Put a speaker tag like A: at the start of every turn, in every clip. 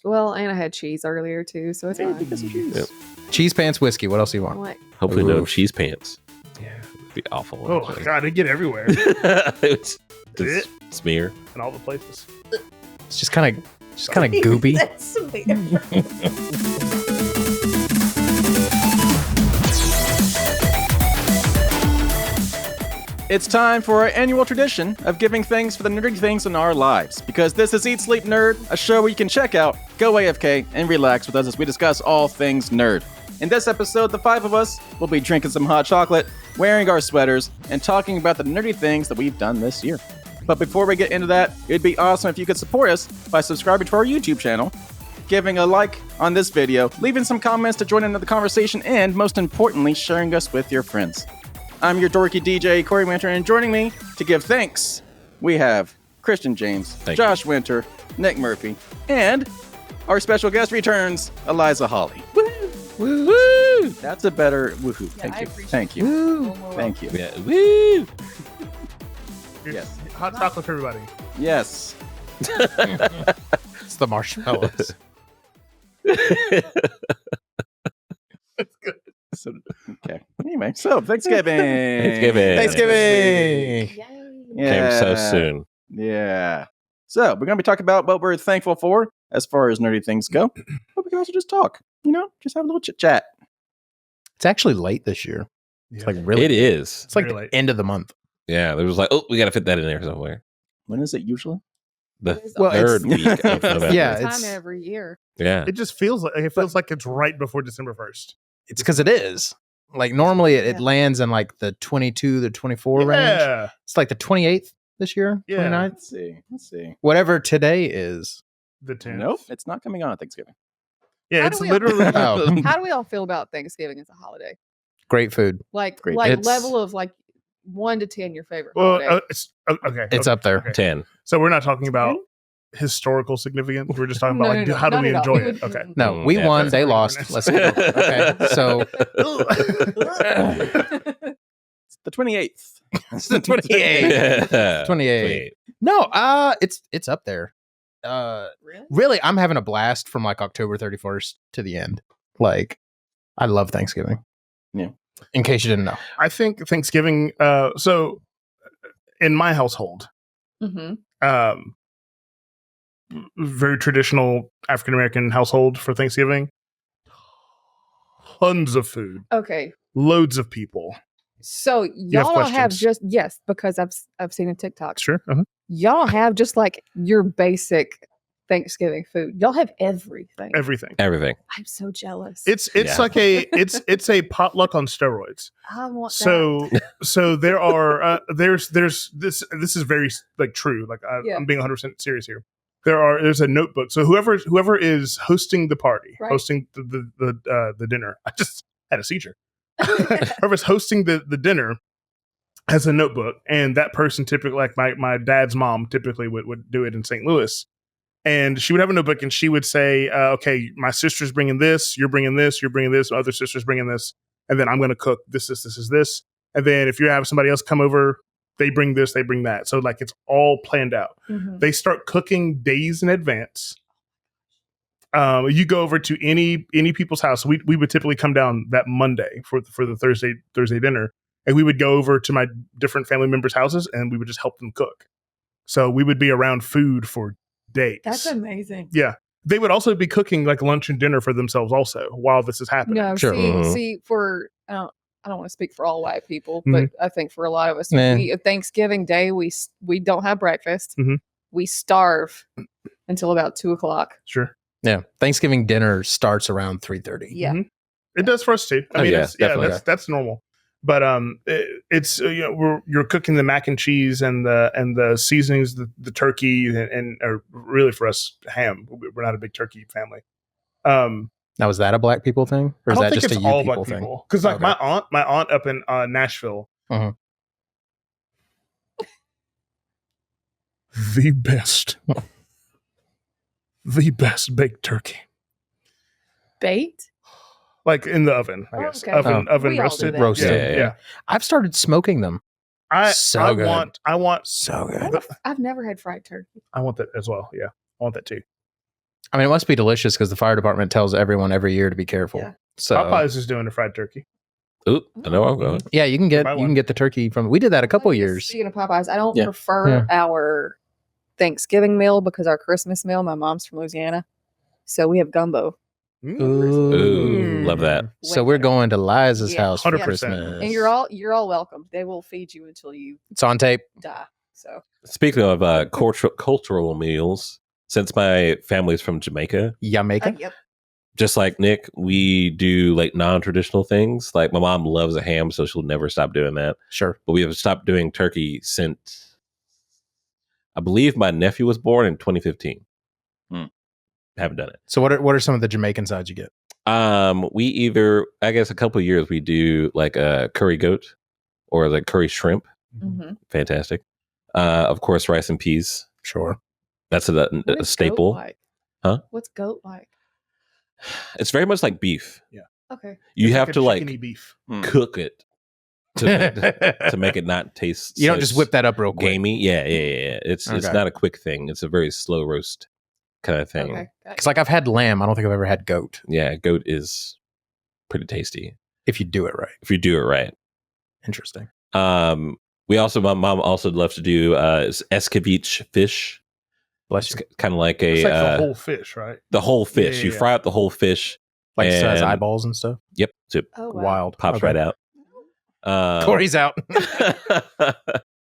A: Well, and I had cheese earlier too, so it's fine.
B: Yep.
C: Cheese pants whiskey. What else do you want?
A: What?
B: Hopefully no
C: Oof.
B: cheese pants. Yeah, it'd be awful.
D: Oh
B: actually.
D: god, it get everywhere
B: It's just smear.
D: in all the places.
C: It's just kind of goopy.
E: That's weird.
F: It's time for our annual tradition of giving thanks for the nerdy things in our lives. Because this is Eat Sleep Nerd, a show where you can check out, go AFK, and relax with us as we discuss all things nerd. In this episode, the five of us will be drinking some hot chocolate, wearing our sweaters, and talking about the nerdy things that we've done this year. But before we get into that, it'd be awesome if you could support us by subscribing to our YouTube channel, giving a like on this video, leaving some comments to join into the conversation, and most importantly, sharing us with your friends. I'm your dorky DJ, Corey Winter, and joining me to give thanks, we have Christian James,
B: Thank
F: Josh Winter, Nick Murphy, and our special guest returns, Eliza Holly. Woo! That's a better woohoo.
E: Yeah,
F: Thank
E: I
F: you.
E: appreciate
F: Thank
E: it.
F: you. Thank you.
B: Yeah. Woo!
F: Yes.
D: Hot chocolate for everybody.
F: Yes.
C: It's the marshmallows.
F: So, okay. Anyway, so Thanksgiving.
C: Thanksgiving.
E: Yay.
B: Came so soon.
F: Yeah. So we're gonna be talking about what we're thankful for as far as nerdy things go, but we can also just talk. Just have a little chit chat.
C: It's actually late this year. It's
D: Yeah.
C: like really.
B: It is.
C: It's like
D: Very
C: the
D: late.
C: end of the month.
B: Yeah, there was like, oh, we got to fit that in there somewhere.
F: When is it usually?
B: The
C: Well,
B: third
F: it's-
B: week of November.
C: Yeah,
A: Time
C: it's
A: every year.
B: Yeah.
D: It just feels like it's right before December 1st.
C: it's because it is. Like normally it
A: Yeah.
C: lands in like the 22, the 24 range.
D: Yeah.
C: It's like the 28th this year,
D: Yeah.
C: 29th.
F: Let's see.
C: Whatever today is.
D: The 10th.
F: Nope, it's not coming on at Thanksgiving.
D: Yeah,
A: How
D: it's
A: do we-
D: literally
C: Oh,
A: How do we all feel about Thanksgiving as a holiday?
C: great food.
A: Like,
F: Great.
A: like
C: It's-
A: level of like 1 to 10, your favorite
D: well,
A: holiday.
D: it's okay.
C: It's
D: okay.
C: up there.
D: Okay.
B: 10.
D: So we're not talking about historical significance. We're just talking about
A: No,
D: like
A: no,
D: how do
A: not
D: we
A: at all.
D: enjoy it? Okay.
C: No, we
B: Yeah,
C: won.
D: that's
C: They
D: very
C: lost.
D: nice.
C: Let's go. Okay. So
F: It's the 28th.
C: it's the 28th. 28. No, it's up there.
A: Really?
C: Really, I'm having a blast from like October 31st to the end. Like, I love Thanksgiving.
F: Yeah.
C: In case you didn't know.
D: I think Thanksgiving. So in my household,
A: Mm-hmm.
D: very traditional African American household for Thanksgiving. Tons of food,
A: Okay.
D: loads of people.
A: So
D: have
A: y'all don't have
D: questions?
A: just yes, because I've seen a TikTok.
D: Sure. Uh-huh.
A: Y'all don't have just like your basic Thanksgiving food. Y'all have everything.
D: Everything.
B: Everything.
A: I'm so jealous.
D: It's
B: Yeah.
D: like it's a potluck on steroids.
A: I want
D: So there are there's this is very like true. Like
A: Yeah.
D: I'm being 100% serious here. There's a notebook. So whoever is hosting the party,
A: Right.
D: hosting the dinner. I just had a seizure. Whoever's hosting the dinner has a notebook, and that person typically, like my dad's mom, typically would do it in St. Louis. And she would have a notebook, and she would say, "Okay, my sister's bringing this. You're bringing this. You're bringing this. My other sister's bringing this, and then I'm going to cook this. And then if you have somebody else come over, they bring this, they bring that. So like it's all planned out.
A: Mhm.
D: They start cooking days in advance. You go over to any people's house. We would typically come down that Monday for the Thursday dinner, and we would go over to my different family members' houses, and we would just help them cook. So we would be around food for days.
E: That's amazing.
D: Yeah. They would also be cooking like lunch and dinner for themselves also while this is happening.
A: No,
C: Sure.
B: Mhm.
A: see, for I don't want to speak for all white people,
D: Mhm.
A: but I think for a lot of us,
C: Man.
A: Thanksgiving Day we don't have breakfast.
D: Mhm.
A: We starve until about 2:00.
D: Sure.
C: Yeah. Thanksgiving dinner starts around 3:30.
A: Yeah,
D: Mhm. It does for us too. I
B: Oh,
D: mean,
B: yeah,
D: it's, yeah,
B: definitely.
D: that's normal. But it's you're cooking the mac and cheese and the seasonings, the turkey and or really for us ham. We're not a big turkey family.
C: Now, is that a black people thing? Or
D: I
C: is
D: don't
C: that
D: think
C: just
D: it's
C: a you
D: all
C: people
D: black
C: thing?
D: people because like
C: Okay.
D: my aunt up in Nashville,
C: Mhm.
D: the best baked turkey,
A: baked.
D: like in the oven, I
A: Oh,
D: guess
A: okay.
D: oven
A: We all do
D: roasted.
A: that.
C: Roasted.
D: Yeah,
B: Yeah.
C: I've started smoking them.
D: I
C: So good.
D: want
C: So good.
A: I've never had fried turkey.
D: I want that as well. Yeah, I want that too.
C: I mean, it must be delicious because the fire department tells everyone every year to be careful.
E: Yeah.
C: So
D: Popeyes is doing a fried turkey.
B: Ooh, I know where I'm going.
C: yeah, you can get
D: Buy one.
C: the turkey from. We did that a couple years.
A: Speaking of Popeyes, I don't
F: Yeah.
A: prefer
C: Yeah.
A: our Thanksgiving meal because our Christmas meal, my mom's from Louisiana. So we have gumbo.
B: Ooh, love that.
C: So we're going to Liza's
A: Yeah.
C: house for
D: 100%.
C: Christmas.
A: And you're all welcome. They will feed you until you
C: It's on tape.
A: die. So
B: Speaking of cultural meals, since my family's from Jamaica,
C: Jamaica.
A: yep.
B: just like Nick, we do like non-traditional things. Like my mom loves a ham, so she'll never stop doing that.
C: Sure.
B: But we have stopped doing turkey since I believe my nephew was born in 2015. Haven't done it.
C: So what are some of the Jamaican sides you get?
B: We either, I guess, a couple of years we do like a curry goat or like curry shrimp.
A: Mm-hmm.
B: Fantastic. Of course, rice and peas.
C: Sure.
B: That's a staple.
A: Like?
B: Huh?
A: What's goat like?
B: It's very much like beef.
A: Okay.
B: You have to like
D: chickeny beef.
B: cook it to make it not taste.
C: You don't
B: so
C: just whip that up real quick.
B: gamey. Yeah. It's
C: Okay.
B: not a quick thing. It's a very slow roast kind of thing.
A: Okay.
C: Because like I've had lamb. I don't think I've ever had goat.
B: Yeah, goat is pretty tasty
C: If you do it right.
B: if you do it right.
C: Interesting.
B: We also, my mom also loves to do escabeche fish.
C: Bless
B: It's
C: you.
B: kind of like
D: It's
B: a
D: like the whole fish, right?
B: the whole fish.
D: Yeah,
B: You
D: yeah.
B: fry up the whole fish.
C: Like it has
B: and-
C: eyeballs and stuff.
B: Yep, so it
A: Oh wow.
C: Wild.
B: pops
C: Okay.
B: right out.
C: Corey's out.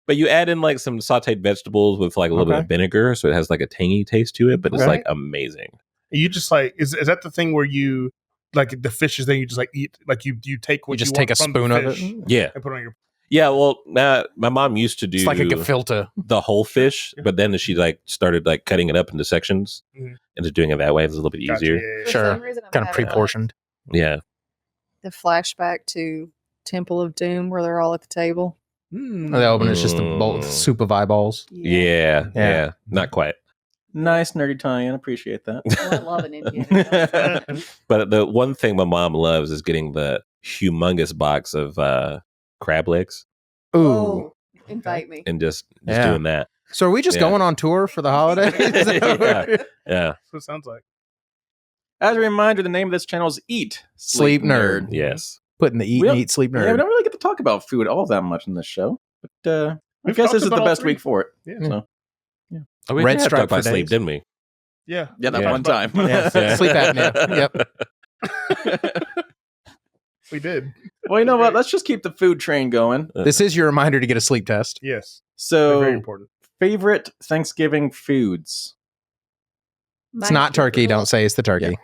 B: But you add in like some sauteed vegetables with like a little bit
C: Okay.
B: of vinegar, so it has like a tangy taste to it. But it's
C: Okay.
B: like amazing.
D: You just like is that the thing where you like the fishes? Then you just like eat like you take what
C: You just
D: want
C: take a
D: from the
C: spoon of
D: fish
C: it.
B: Yeah,
D: and put it on your.
B: yeah. Well, my mom used to do
C: It's like a gefilte.
B: the whole fish, but then she like started like cutting it up into sections
D: Mhm.
B: and just doing it that way. It's a little bit
D: Gotcha,
B: easier.
A: For
C: Sure.
A: some reason, I'm
C: Kind of
A: having,
C: pre-portioned.
B: Yeah.
A: The flashback to Temple of Doom where they're all at the table.
C: They open it's just a bowl
B: Mm.
C: soup of eyeballs.
B: Yeah,
C: Yeah.
B: yeah. Not quite.
F: Nice nerdy tie-in. Appreciate that.
A: Well, I love an Indian.
B: But the one thing my mom loves is getting the humongous box of crab legs
C: Ooh.
A: Oh, invite me.
B: and just
C: Yeah.
B: doing that.
C: So are we just
B: Yeah.
C: going on tour for the holidays? Is that what we're-
B: Yeah.
D: That's what it sounds like.
F: As a reminder, the name of this channel is Eat
C: Sleep Nerd.
B: Yes.
C: Putting the eat
F: We
C: and
F: don't-
C: eat sleep
F: Yeah, we
C: nerd.
F: don't really get to talk about food all that much in this show, but I
D: We've
F: guess
D: talked
F: this is the
D: about all
F: best
D: three.
F: week for it.
D: Yeah.
F: So
B: Oh, we
C: Red
B: did have to
C: Stripe
B: talk about
C: for
B: sleep,
C: days.
B: didn't we?
D: Yeah.
F: yeah, that
B: Yeah.
F: one time.
C: Yeah. Sleep apnea. Yep.
D: We did.
F: Well, you know what? Let's just keep the food train going.
C: This is your reminder to get a sleep test.
D: Yes.
F: So,
D: Very important.
F: favorite Thanksgiving foods?
C: It's not turkey. Don't say it's the turkey.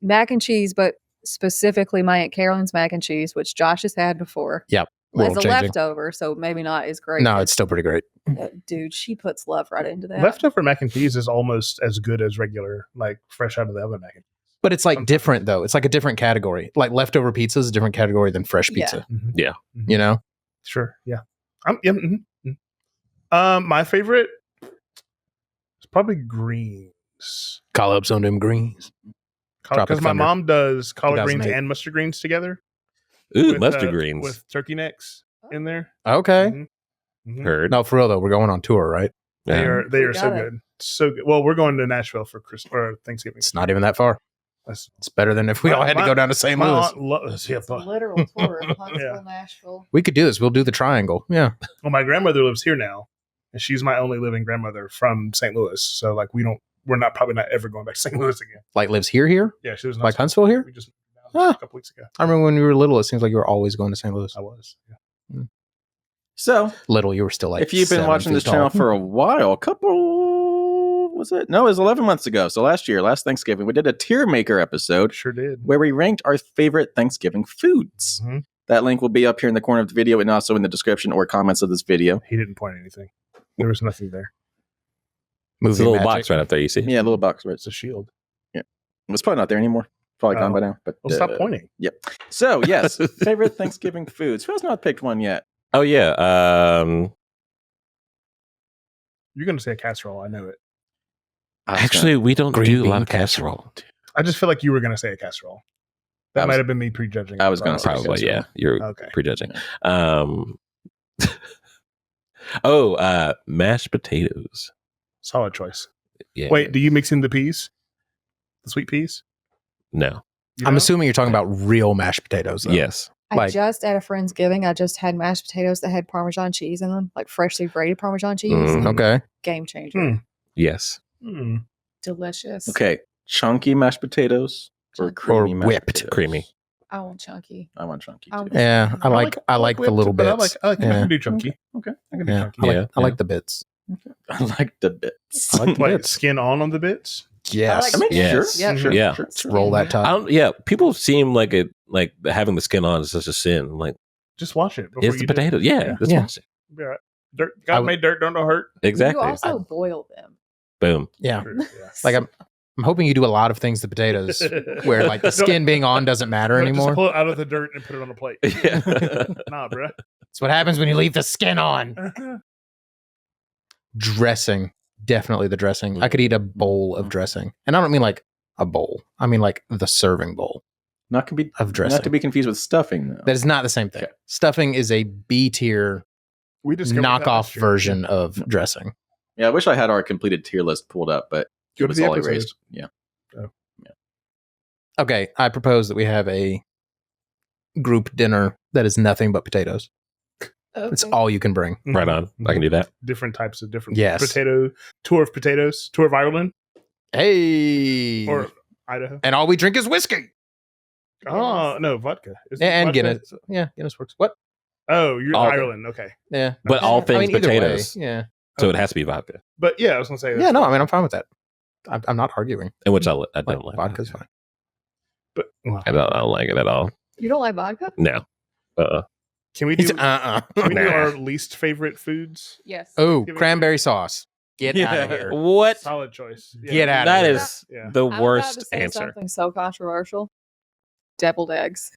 A: Mac and cheese, but specifically my Aunt Carolyn's mac and cheese, which Josh has had before.
C: Yep.
A: As a
C: World changing.
A: leftover, so maybe not as great.
C: No, it's still pretty great.
A: Dude, she puts love right into that.
D: Leftover mac and cheese is almost as good as regular, like fresh out of the oven mac and cheese.
C: But it's like
D: Sometimes.
C: different though. It's like a different category. Like leftover pizza is a different category than fresh
A: Yeah.
C: pizza.
B: Yeah.
C: You know?
D: Sure. Yeah. My favorite is probably greens.
C: Call up some of them greens. Tropic
D: Because my
C: Thunder.
D: mom does collard greens
C: 2008.
D: and mustard greens together.
B: Ooh,
D: with,
B: mustard greens.
D: with turkey necks in there.
C: Okay.
D: Mhm. Mhm.
B: Heard.
C: No, for real though, we're going on tour, right?
D: They
B: Yeah.
D: are
A: We
D: so
A: got it.
D: good, so good. Well, we're going to Nashville for Christmas or Thanksgiving.
C: It's not even that far.
D: That's-
C: It's better than if we all had to go down to St.
D: my
C: Louis.
D: aunt loves
A: It's a
D: but
A: literal tour of Huntsville,
D: Yeah.
A: Nashville.
C: We could do this. We'll do the triangle. Yeah.
D: well, my grandmother lives here now, and she's my only living grandmother from St. Louis. So like we're not probably not ever going back to St. Louis again.
C: Like lives here?
D: Yeah, she was
C: Like Huntsville here?
D: We just moved
C: Ah.
D: down a couple weeks ago.
C: I remember when we were little, it seems like you were always going to St. Louis.
D: I was. Yeah.
F: So,
C: Little, you were still like
F: if you've been
C: 7
F: watching
C: feet
F: this
C: tall.
F: channel for a while, was it? No, it was 11 months ago. So last Thanksgiving, we did a tier maker episode
D: Sure did.
F: where we ranked our favorite Thanksgiving foods.
D: Mhm.
F: That link will be up here in the corner of the video and also in the description or comments of this video.
D: He didn't point anything. There was nothing there.
B: There's a
C: Movie
B: little
C: magic.
B: box right up there, you see?
F: Yeah, a little box where
D: It's a shield.
F: it's probably not there anymore. Probably gone
D: Oh.
F: by now. But
D: Well, stop pointing.
F: So yes, favorite Thanksgiving foods. Who has not picked one yet?
B: Oh, yeah.
D: You're going to say a casserole. I know it.
B: Actually, we don't
C: Green
B: do a
C: bean
B: lot of casserole.
D: I just feel like you were going to say a casserole.
F: I
D: That
F: was-
D: might have been me prejudging.
F: I was gonna say
B: Probably, yeah. You're
D: Okay.
B: prejudging. Mashed potatoes.
D: Solid choice.
B: Yeah.
D: Wait, do you mix in the peas? The sweet peas.
B: No.
D: You
C: I'm
D: know?
C: assuming you're talking about real mashed potatoes. Though.
B: Yes.
C: Like-
A: I just at a Friendsgiving, I just had mashed potatoes that had Parmesan cheese in them, like freshly grated Parmesan cheese.
B: Mhm.
C: Okay.
A: Game changer.
D: Hmm.
B: Yes.
D: Hmm.
A: Delicious.
F: Okay, chunky mashed potatoes or
A: Chunky.
F: creamy
C: Or
F: mashed
C: whipped.
F: potatoes?
B: Creamy.
A: I want chunky.
F: I want chunky
A: I
F: too.
A: want-
C: Yeah, I like the
D: whipped,
C: little
D: but
C: bits.
D: I
C: Yeah.
D: can do chunky.
F: Okay.
D: I can do
C: Yeah,
D: chunky.
C: I
B: Yeah,
C: like the bits.
F: I like the bits.
C: I like the
D: Wait,
C: bits.
D: skin on the bits.
C: Yes.
F: I mean,
B: Yes.
F: sure,
A: Yep.
F: sure,
B: Yeah.
F: sure.
C: Let's roll that
B: I
C: top.
B: don't. Yeah. People seem like it. Like having the skin on is such a sin. Like
D: Just wash it. Before
B: it's the
D: you do it.
B: potato. Yeah.
D: Yeah.
B: That's
C: Yeah.
B: what
D: Be all right. Dirt.
C: I
D: God
C: would-
D: made dirt. Don't know hurt.
B: exactly.
A: You also boil them.
B: Boom.
C: Yeah.
D: True, yeah.
C: Like I'm hoping you do a lot of things to potatoes where like the skin being on doesn't matter
D: Just
C: anymore.
D: pull it out of the dirt and put it on a plate.
B: Yeah.
D: Nah, bruh.
C: That's what happens when you leave the skin on. Dressing. Definitely the dressing. I could eat a bowl of dressing. And I don't mean like a bowl. I mean like the serving bowl
F: Not to be
C: of dressing.
F: not to be confused with stuffing though.
C: That is not the same thing.
F: Okay.
C: Stuffing is a B tier
D: We discovered that
C: knockoff
D: last year.
C: version of dressing.
F: Yeah, I wish I had our completed tier list pulled up, but
D: Go
F: it
D: to
F: was
D: the
F: all
D: episode.
F: erased. Yeah.
C: Okay, I propose that we have a group dinner that is nothing but potatoes. It's
A: Okay.
C: all you can bring.
D: Mhm.
B: Right on. I can do that.
D: Different types of different
C: Yes.
D: potato tour of potatoes, tour of Ireland
C: Hey.
D: or Idaho.
C: And all we drink is whiskey.
D: Oh no, vodka. Is it
C: And
D: vodka?
C: Guinness. Yeah, Guinness works. What?
D: Oh, you're
B: All-
D: Ireland. Okay,
C: Yeah.
B: But all
C: I
B: things
C: mean, either way,
B: potatoes.
C: yeah.
B: So it has to be vodka,
D: but yeah, I was gonna say.
C: Yeah, no, I mean, I'm fine with that. I'm not arguing.
B: in which I
C: Like,
B: don't like.
C: vodka's fine.
D: But well,
B: I don't like it at all.
A: You don't like vodka?
B: No.
D: can we do?
C: He's
D: Can we do
B: Nah.
D: our least favorite foods?
A: Yes.
C: Oh,
D: Give it-
C: cranberry sauce. Get out of here.
B: What?
D: Solid choice. Yeah.
C: Get out of
B: That
C: here.
B: is
D: Yeah.
B: the
A: I'm about
B: worst
A: to say
B: answer.
A: Something so controversial. Deviled eggs.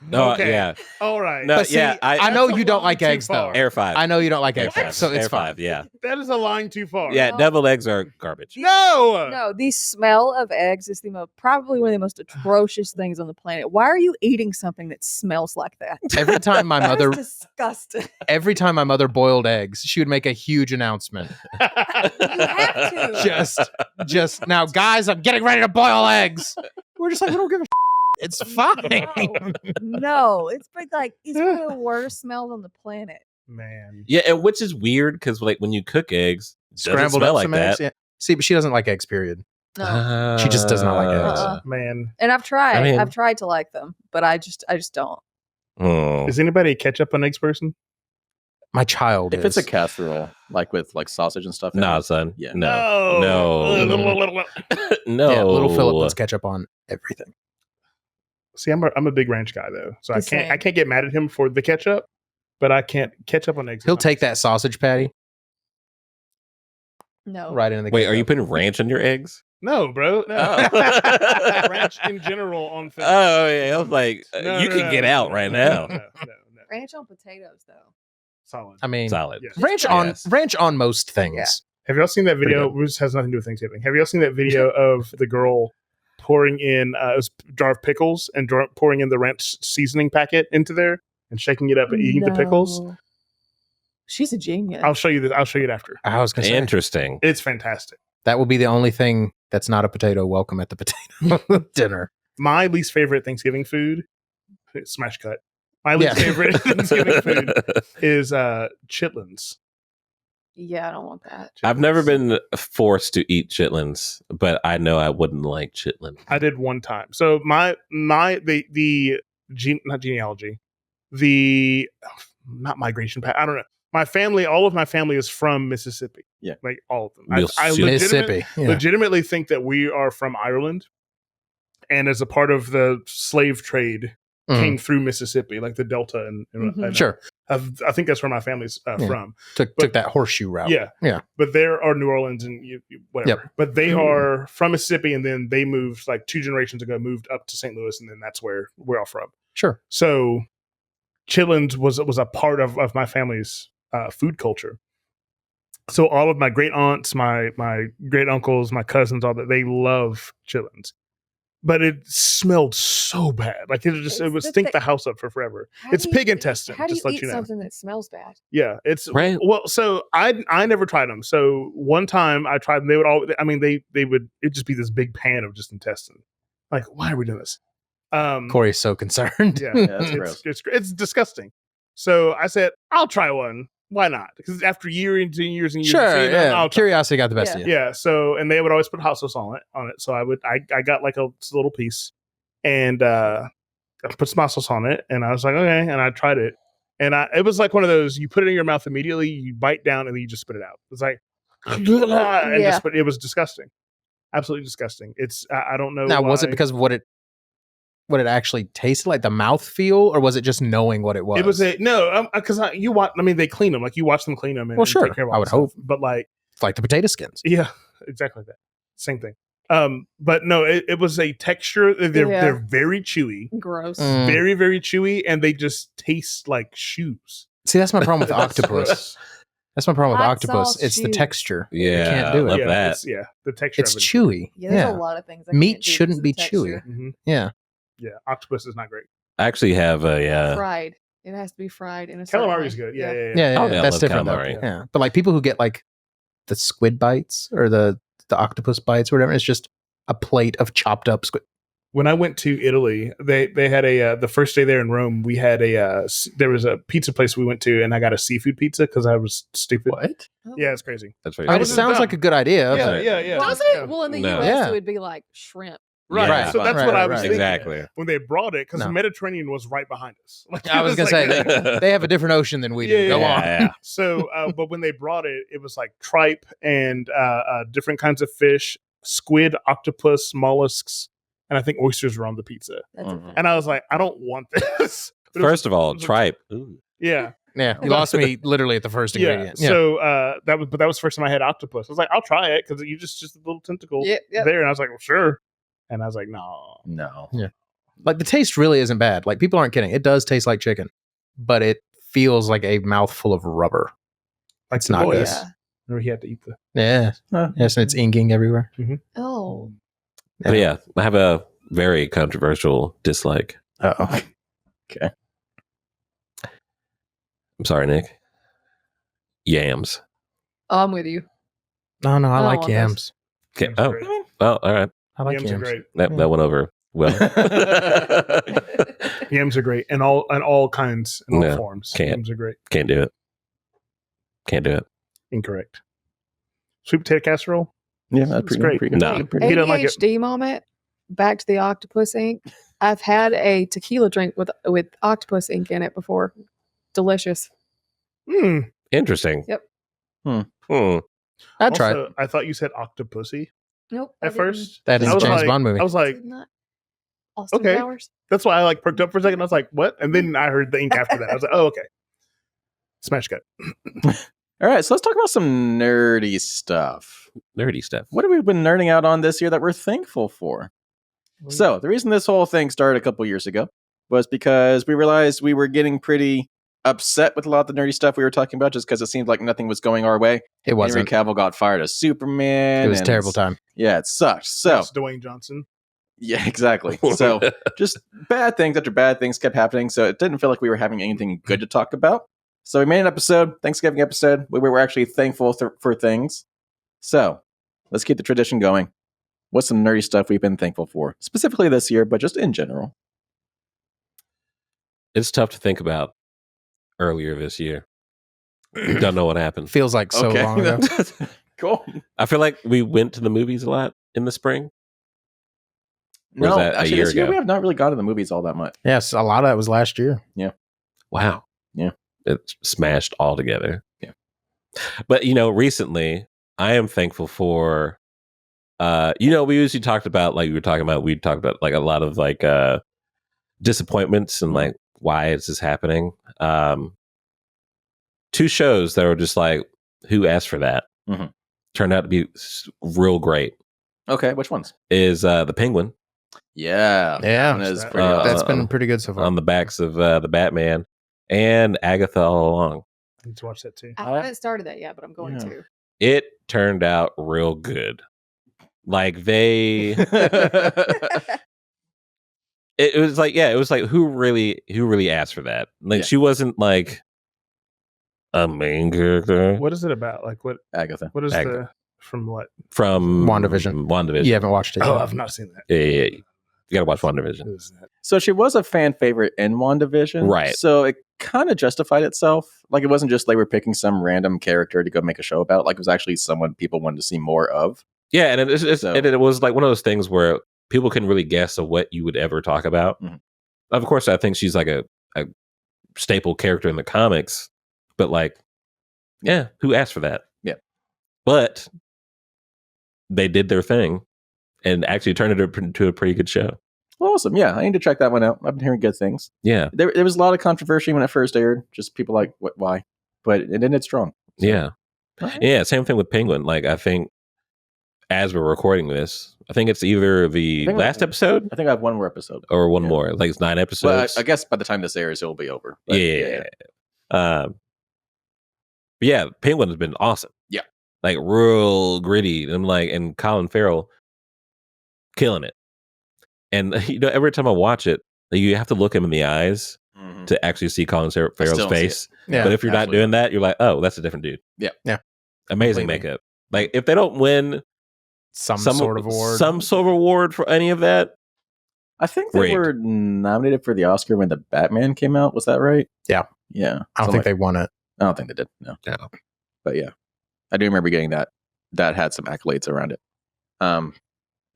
B: No,
D: Okay.
B: yeah,
D: All right.
B: No,
C: But see,
B: yeah,
C: I
B: I-
C: know
D: That's a
C: you don't
D: line
C: like
D: too
C: eggs, though.
D: far.
B: Air 5.
C: I know you don't like
B: Air
C: eggs,
B: 5.
C: so it's
B: Air
C: fine.
B: 5, yeah.
D: That is a line too far.
B: Yeah,
A: No.
B: deviled eggs are garbage.
D: No.
A: No, the smell of eggs is probably one of the most atrocious things on the planet. Why are you eating something that smells like that?
C: Every time my
A: That is
C: mother,
A: disgusting.
C: every time my mother boiled eggs, she would make a huge announcement.
A: You have to.
C: Just now, guys, I'm getting ready to boil eggs. We're just like, we don't give a. It's fine.
A: No, it's like it's one of the worst smells on the planet.
D: Man.
B: Yeah, and which is weird because like when you cook eggs, it doesn't
C: Scrambled
B: smell
C: up
B: like
C: some
B: that.
C: eggs. Yeah. See, but she doesn't like eggs. Period.
A: No.
C: She just does not like eggs.
A: Uh-uh.
D: Man.
A: And I've tried.
B: I mean-
A: I've tried to like them, but I just don't.
B: Oh.
D: Is anybody a ketchup on eggs person?
C: My child
F: If
C: is.
F: it's a casserole, like with like sausage and stuff, in
B: Nah,
F: it,
B: son.
F: Yeah.
B: No. No. No.
C: Yeah, little Philip puts ketchup on everything.
D: See, I'm a big ranch guy though, so I
A: The
D: can't
A: same.
D: get mad at him for the ketchup, but I can't ketchup on eggs.
C: He'll take that sausage patty
A: No.
C: right into the.
B: Wait, are you
C: ketchup.
B: putting ranch on your eggs?
D: No, bro. No.
B: Oh.
D: ranch in general on things.
B: Oh, yeah. I was like,
D: No,
B: you
D: no,
B: can
D: no,
B: get
D: no,
B: out
D: no,
B: right
D: no,
B: now.
D: No.
A: Ranch on potatoes, though.
D: Solid.
C: I mean,
B: Solid.
D: Yes.
C: ranch
B: Yes.
C: on most things.
A: Yeah.
D: Have y'all seen that video?
C: good.
D: Which has nothing to do with Thanksgiving. Have y'all seen that video of the girl pouring in a jar of pickles and pouring in the ranch seasoning packet into there and shaking it up and eating the pickles?
A: No. She's a genius.
D: I'll show you this. I'll show you it after.
C: I was gonna say
B: Interesting.
D: It's fantastic.
C: that will be the only thing that's not a potato. Welcome at the potato dinner.
D: My least favorite Thanksgiving food, smash cut. My least
C: Yeah.
D: favorite Thanksgiving food is chitlins.
A: Yeah, I don't want that.
B: I've never been forced to eat chitlins, but I know I wouldn't like chitlins.
D: I did one time. So not genealogy, not migration path. I don't know. My family, all of my family is from Mississippi.
F: Yeah.
D: Like all of them.
C: Mississippi. Yeah.
D: Legitimately think that we are from Ireland, and as a part of the slave trade
C: Mhm.
D: came through Mississippi, like the Delta, and
A: Mhm.
C: Sure.
D: I think that's where my family's
C: Yeah.
D: from.
C: Took that horseshoe route.
D: Yeah,
C: Yeah.
D: But there are New Orleans and whatever.
C: Yep.
D: But they are from Mississippi, and then they moved like 2 generations ago, moved up to St. Louis, and then that's where we're all from.
C: Sure.
D: So, chitlins was a part of my family's food culture. So all of my great aunts, my great uncles, my cousins, all that, they love chitlins. but it smelled so bad. Like it
A: It's
D: would
A: the
D: stink
A: thi-
D: the house up for forever.
A: How
D: It's
A: do
D: pig
A: you-
D: intestine.
A: How do
D: Just
A: you
D: let
A: eat
D: you know.
A: something that smells bad?
D: Yeah, it's
B: Right.
D: Well, so I never tried them. So one time I tried them. They would all. I mean, they would. It'd just be this big pan of just intestine. Like, why are we doing this?
C: Corey's so concerned.
D: Yeah,
F: that's
D: it's disgusting. So I said, I'll try one. Why not? Because after years and years and years,
C: Sure,
D: of seeing them,
C: yeah.
D: I'll try.
C: Curiosity got the best of you.
D: Yeah. So, and they would always put hot sauce on it. So I got like a little piece, and I put some hot sauce on it, and I was like, okay, and I tried it, and it was like one of those you put it in your mouth immediately, you bite down, and then you just spit it out. It's like, and
A: Yeah.
D: just, but it was disgusting, absolutely disgusting. It's I don't know.
C: Now, was it
D: why.
C: because of what it actually tasted like, the mouth feel, or was it just knowing what it was?
D: It was because you watch. I mean, they clean them. Like you watch them clean them. And,
C: Well,
D: and
C: sure,
D: take care of all
C: I
D: that
C: would
D: stuff.
C: hope.
D: But like,
C: It's like the potato skins.
D: yeah, exactly that. Same thing. But no, it was a texture. They're very chewy,
A: Gross.
C: Mm.
D: very very chewy, and they just taste like shoes.
C: See, that's my problem with
D: That's
C: octopus.
D: gross.
C: That's my problem with
A: Hot
C: octopus.
A: sauce
C: It's the
A: shoes.
C: texture.
B: Yeah,
C: can't do it.
B: I love
D: yeah,
B: that.
D: the texture.
C: It's
D: of it.
C: chewy.
A: Yeah, there's
C: Yeah.
A: a lot of things. I
C: Meat
A: can't do
C: shouldn't
A: because
C: be
A: of the texture.
C: chewy.
D: Mhm.
C: Yeah.
D: Yeah, octopus is not great.
B: I actually have a
A: Fried. It has to be fried in a certain
D: Calamari's
A: way.
D: good. Yeah.
C: Yeah, yeah,
B: Oh, yeah, I
C: that's
B: love
C: different though.
B: calamari.
C: Yeah. But like people who get like the squid bites or the octopus bites or whatever, it's just a plate of chopped up squid.
D: When I went to Italy, they had the first day there in Rome. We had there was a pizza place we went to, and I got a seafood pizza because I was stupid.
F: What?
A: Oh.
D: Yeah, it's crazy.
B: That's very
C: I mean, it
D: was
B: good.
C: sounds
D: dumb.
C: like a good idea.
D: Yeah,
C: but
D: yeah.
A: Does
D: Yeah.
A: it? Well, in the
B: No.
A: US,
C: Yeah.
A: it would be like shrimp.
D: Right.
B: Yeah.
D: So that's
C: Right,
D: what I
C: right,
D: was
C: right.
D: thinking
B: Exactly.
D: when they brought it, because
C: No.
D: the Mediterranean was right behind us. Like,
C: I was
D: it
C: gonna say
D: like-
C: they have a different ocean than we do.
D: Yeah,
C: Go
D: yeah,
C: on.
B: Yeah.
D: So, but when they brought it, it was like tripe and different kinds of fish, squid, octopus, mollusks, and I think oysters were on the pizza.
A: That's a
F: Mhm.
A: fact.
D: And I was like, I don't want this. But it was-
B: First of all,
D: it was a-
B: tripe. Ooh.
D: Yeah.
C: Yeah, you lost me literally at the first
D: Yeah.
C: ingredient. Yeah.
D: So that was the first time I had octopus. I was like, I'll try it because you just a little tentacle
A: Yep, yep.
D: there, and I was like, well, sure. And I was like, no.
F: No.
C: Like the taste really isn't bad. Like people aren't kidding. It does taste like chicken, but it feels like a mouthful of rubber.
D: Like
C: It's not
D: the
C: good.
D: boys.
A: Yeah.
D: Remember, he had to eat the.
C: Yeah. Yes, and it's inking everywhere.
A: Oh.
B: But yeah, I have a very controversial dislike.
C: Uh-oh.
B: I'm sorry, Nick. Yams.
A: Oh, I'm with you.
C: No, I
A: I
C: like
A: want those.
C: yams.
B: Okay.
D: Yams are
B: Oh,
D: great.
B: well, all right.
C: I like
D: Yams
C: yams.
D: are great.
B: That
C: Yeah.
B: went over well.
D: Yams are great, and all kinds, in all
B: No,
D: forms.
B: can't.
D: Yams are great.
B: Can't do it. Can't do it.
D: Incorrect. Sweet potato casserole.
F: Yeah, that's
D: It's
F: pretty
D: great.
F: Pretty good.
B: No.
F: Pretty
D: He
F: good.
D: doesn't like it.
A: ADHD moment. Back to the octopus ink. I've had a tequila drink with octopus ink in it before. Delicious.
B: Interesting.
A: Yep.
C: I'd try it.
D: Also, I thought you said octopussy
A: Nope. I
D: at
A: didn't.
D: first.
C: That is
D: I
C: a
D: was
C: James
D: like-
C: Bond movie.
D: I was like,
A: Isn't that Austin
D: okay.
A: Powers?
D: that's why I like perked up for a second. I was like, what? And then I heard the ink after that. I was like, oh, okay. Smash cut.
F: All right, so let's talk about some nerdy stuff.
B: Nerdy stuff.
F: What have we been nerding out on this year that we're thankful for? So, the reason this whole thing started a couple years ago was because we realized we were getting pretty upset with a lot of the nerdy stuff we were talking about just because it seemed like nothing was going our way.
C: It
F: Henry
C: wasn't.
F: Cavill got fired as Superman.
C: It was a
F: and
C: terrible time.
F: Yeah, it sucked. So,
D: That's Dwayne Johnson.
F: yeah, exactly. So, just bad things after bad things kept happening. So, it didn't feel like we were having anything good to talk about. So, we made an episode, Thanksgiving episode, where we were actually thankful for things. So, let's keep the tradition going. What's some nerdy stuff we've been thankful for? Specifically this year, but just in general.
B: It's tough to think about earlier this year. Don't know what happened.
C: Feels like so long ago.
F: Cool.
B: I feel like we went to the movies a lot in the spring. Or was
F: No,
B: that a
F: actually,
B: year
F: this year
B: ago?
F: we have not really gone to the movies all that much.
C: Yes, a lot of that was last year.
B: Wow.
F: Yeah.
B: It smashed all together.
F: Yeah.
B: But recently I am thankful for we usually talked about like we talked about like a lot of like disappointments and like why is this happening. Two shows that were just like, who asked for that?
F: Mhm.
B: Turned out to be real great.
F: Okay, which ones?
B: Is The Penguin
F: Yeah.
C: Yeah.
F: That one is
D: That-
F: pretty awesome.
C: That's been pretty good so far.
B: on the backs of the Batman and Agatha All Along.
D: I need to watch that too.
A: I haven't started that yet, but I'm going
F: Yeah.
A: to.
B: It turned out real good. Like they it was like, yeah, it was like who really asked for that? Like
F: Yeah.
B: she wasn't like a main character
D: What is it about? Like what?
F: Agatha.
D: What is
B: Agatha.
D: from what?
B: from
C: WandaVision.
B: WandaVision.
C: You haven't watched it
D: Oh,
C: yet.
D: I've not seen that.
B: Yeah. You gotta watch WandaVision.
D: Who is that?
F: So she was a fan favorite in WandaVision.
B: Right.
F: So it kind of justified itself. Like it wasn't just they were picking some random character to go make a show about. Like it was actually someone people wanted to see more of.
B: Yeah, and
F: So-
B: and it was like one of those things where people couldn't really guess of what you would ever talk about.
F: Mhm.
B: Of course, I think she's like a staple character in the comics, but like, yeah, who asked for that?
F: Yeah.
B: But they did their thing and actually turned it into a pretty good show.
F: Well, awesome. Yeah, I need to check that one out. I've been hearing good things.
B: Yeah,
F: There was a lot of controversy when it first aired. Just people like, what, why? But it ended strong. So-
B: yeah,
F: Alright.
B: yeah. Same thing with Penguin. Like, I think as we're recording this, I think it's either the
F: I think
B: last episode
F: I think I have one more episode.
B: or one
F: Yeah.
B: more. Like, it's 9
F: Well,
B: episodes.
F: I guess by the time this airs, it'll be over. But
B: Yeah. But yeah, Penguin has been awesome.
F: Yeah.
B: Like real gritty. And like, and Colin Farrell killing it. And every time I watch it, like, you have to look him in the eyes
F: Mhm.
B: to actually see Colin Farrell's
F: still don't see
B: face.
C: Yeah.
B: But if you're
F: absolutely.
B: not doing that, you're like, oh, that's a different dude.
F: Yeah.
C: Yeah.
B: Amazing
C: Completely.
B: makeup. Like if they don't win
C: Some sort of award.
B: some sort of award for any of that,
F: I think they
B: Rigged.
F: were nominated for the Oscar when the Batman came out. Was that right?
C: Yeah.
F: Yeah.
C: I don't think they won it.
F: I don't think they did. No.
B: No.
F: But yeah, I do remember getting that. That had some accolades around it.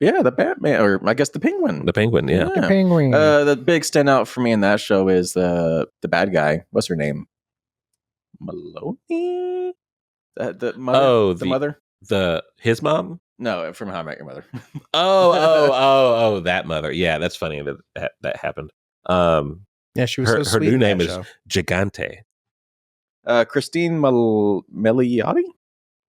F: Yeah, the Batman, or I guess the Penguin.
B: the Penguin, yeah.
C: The penguin.
F: The big standout for me in that show is the bad guy. What's her name? Maloney. The mother.
B: Oh,
F: the mother.
B: his mom?
F: No, from How I Met Your Mother.
B: Oh, that mother. Yeah, that's funny that happened.
C: yeah, she was
B: her-
C: so
B: her
C: sweet
B: new
C: in that
B: name is-
C: show.
B: Gigante.
F: Christine Milioti.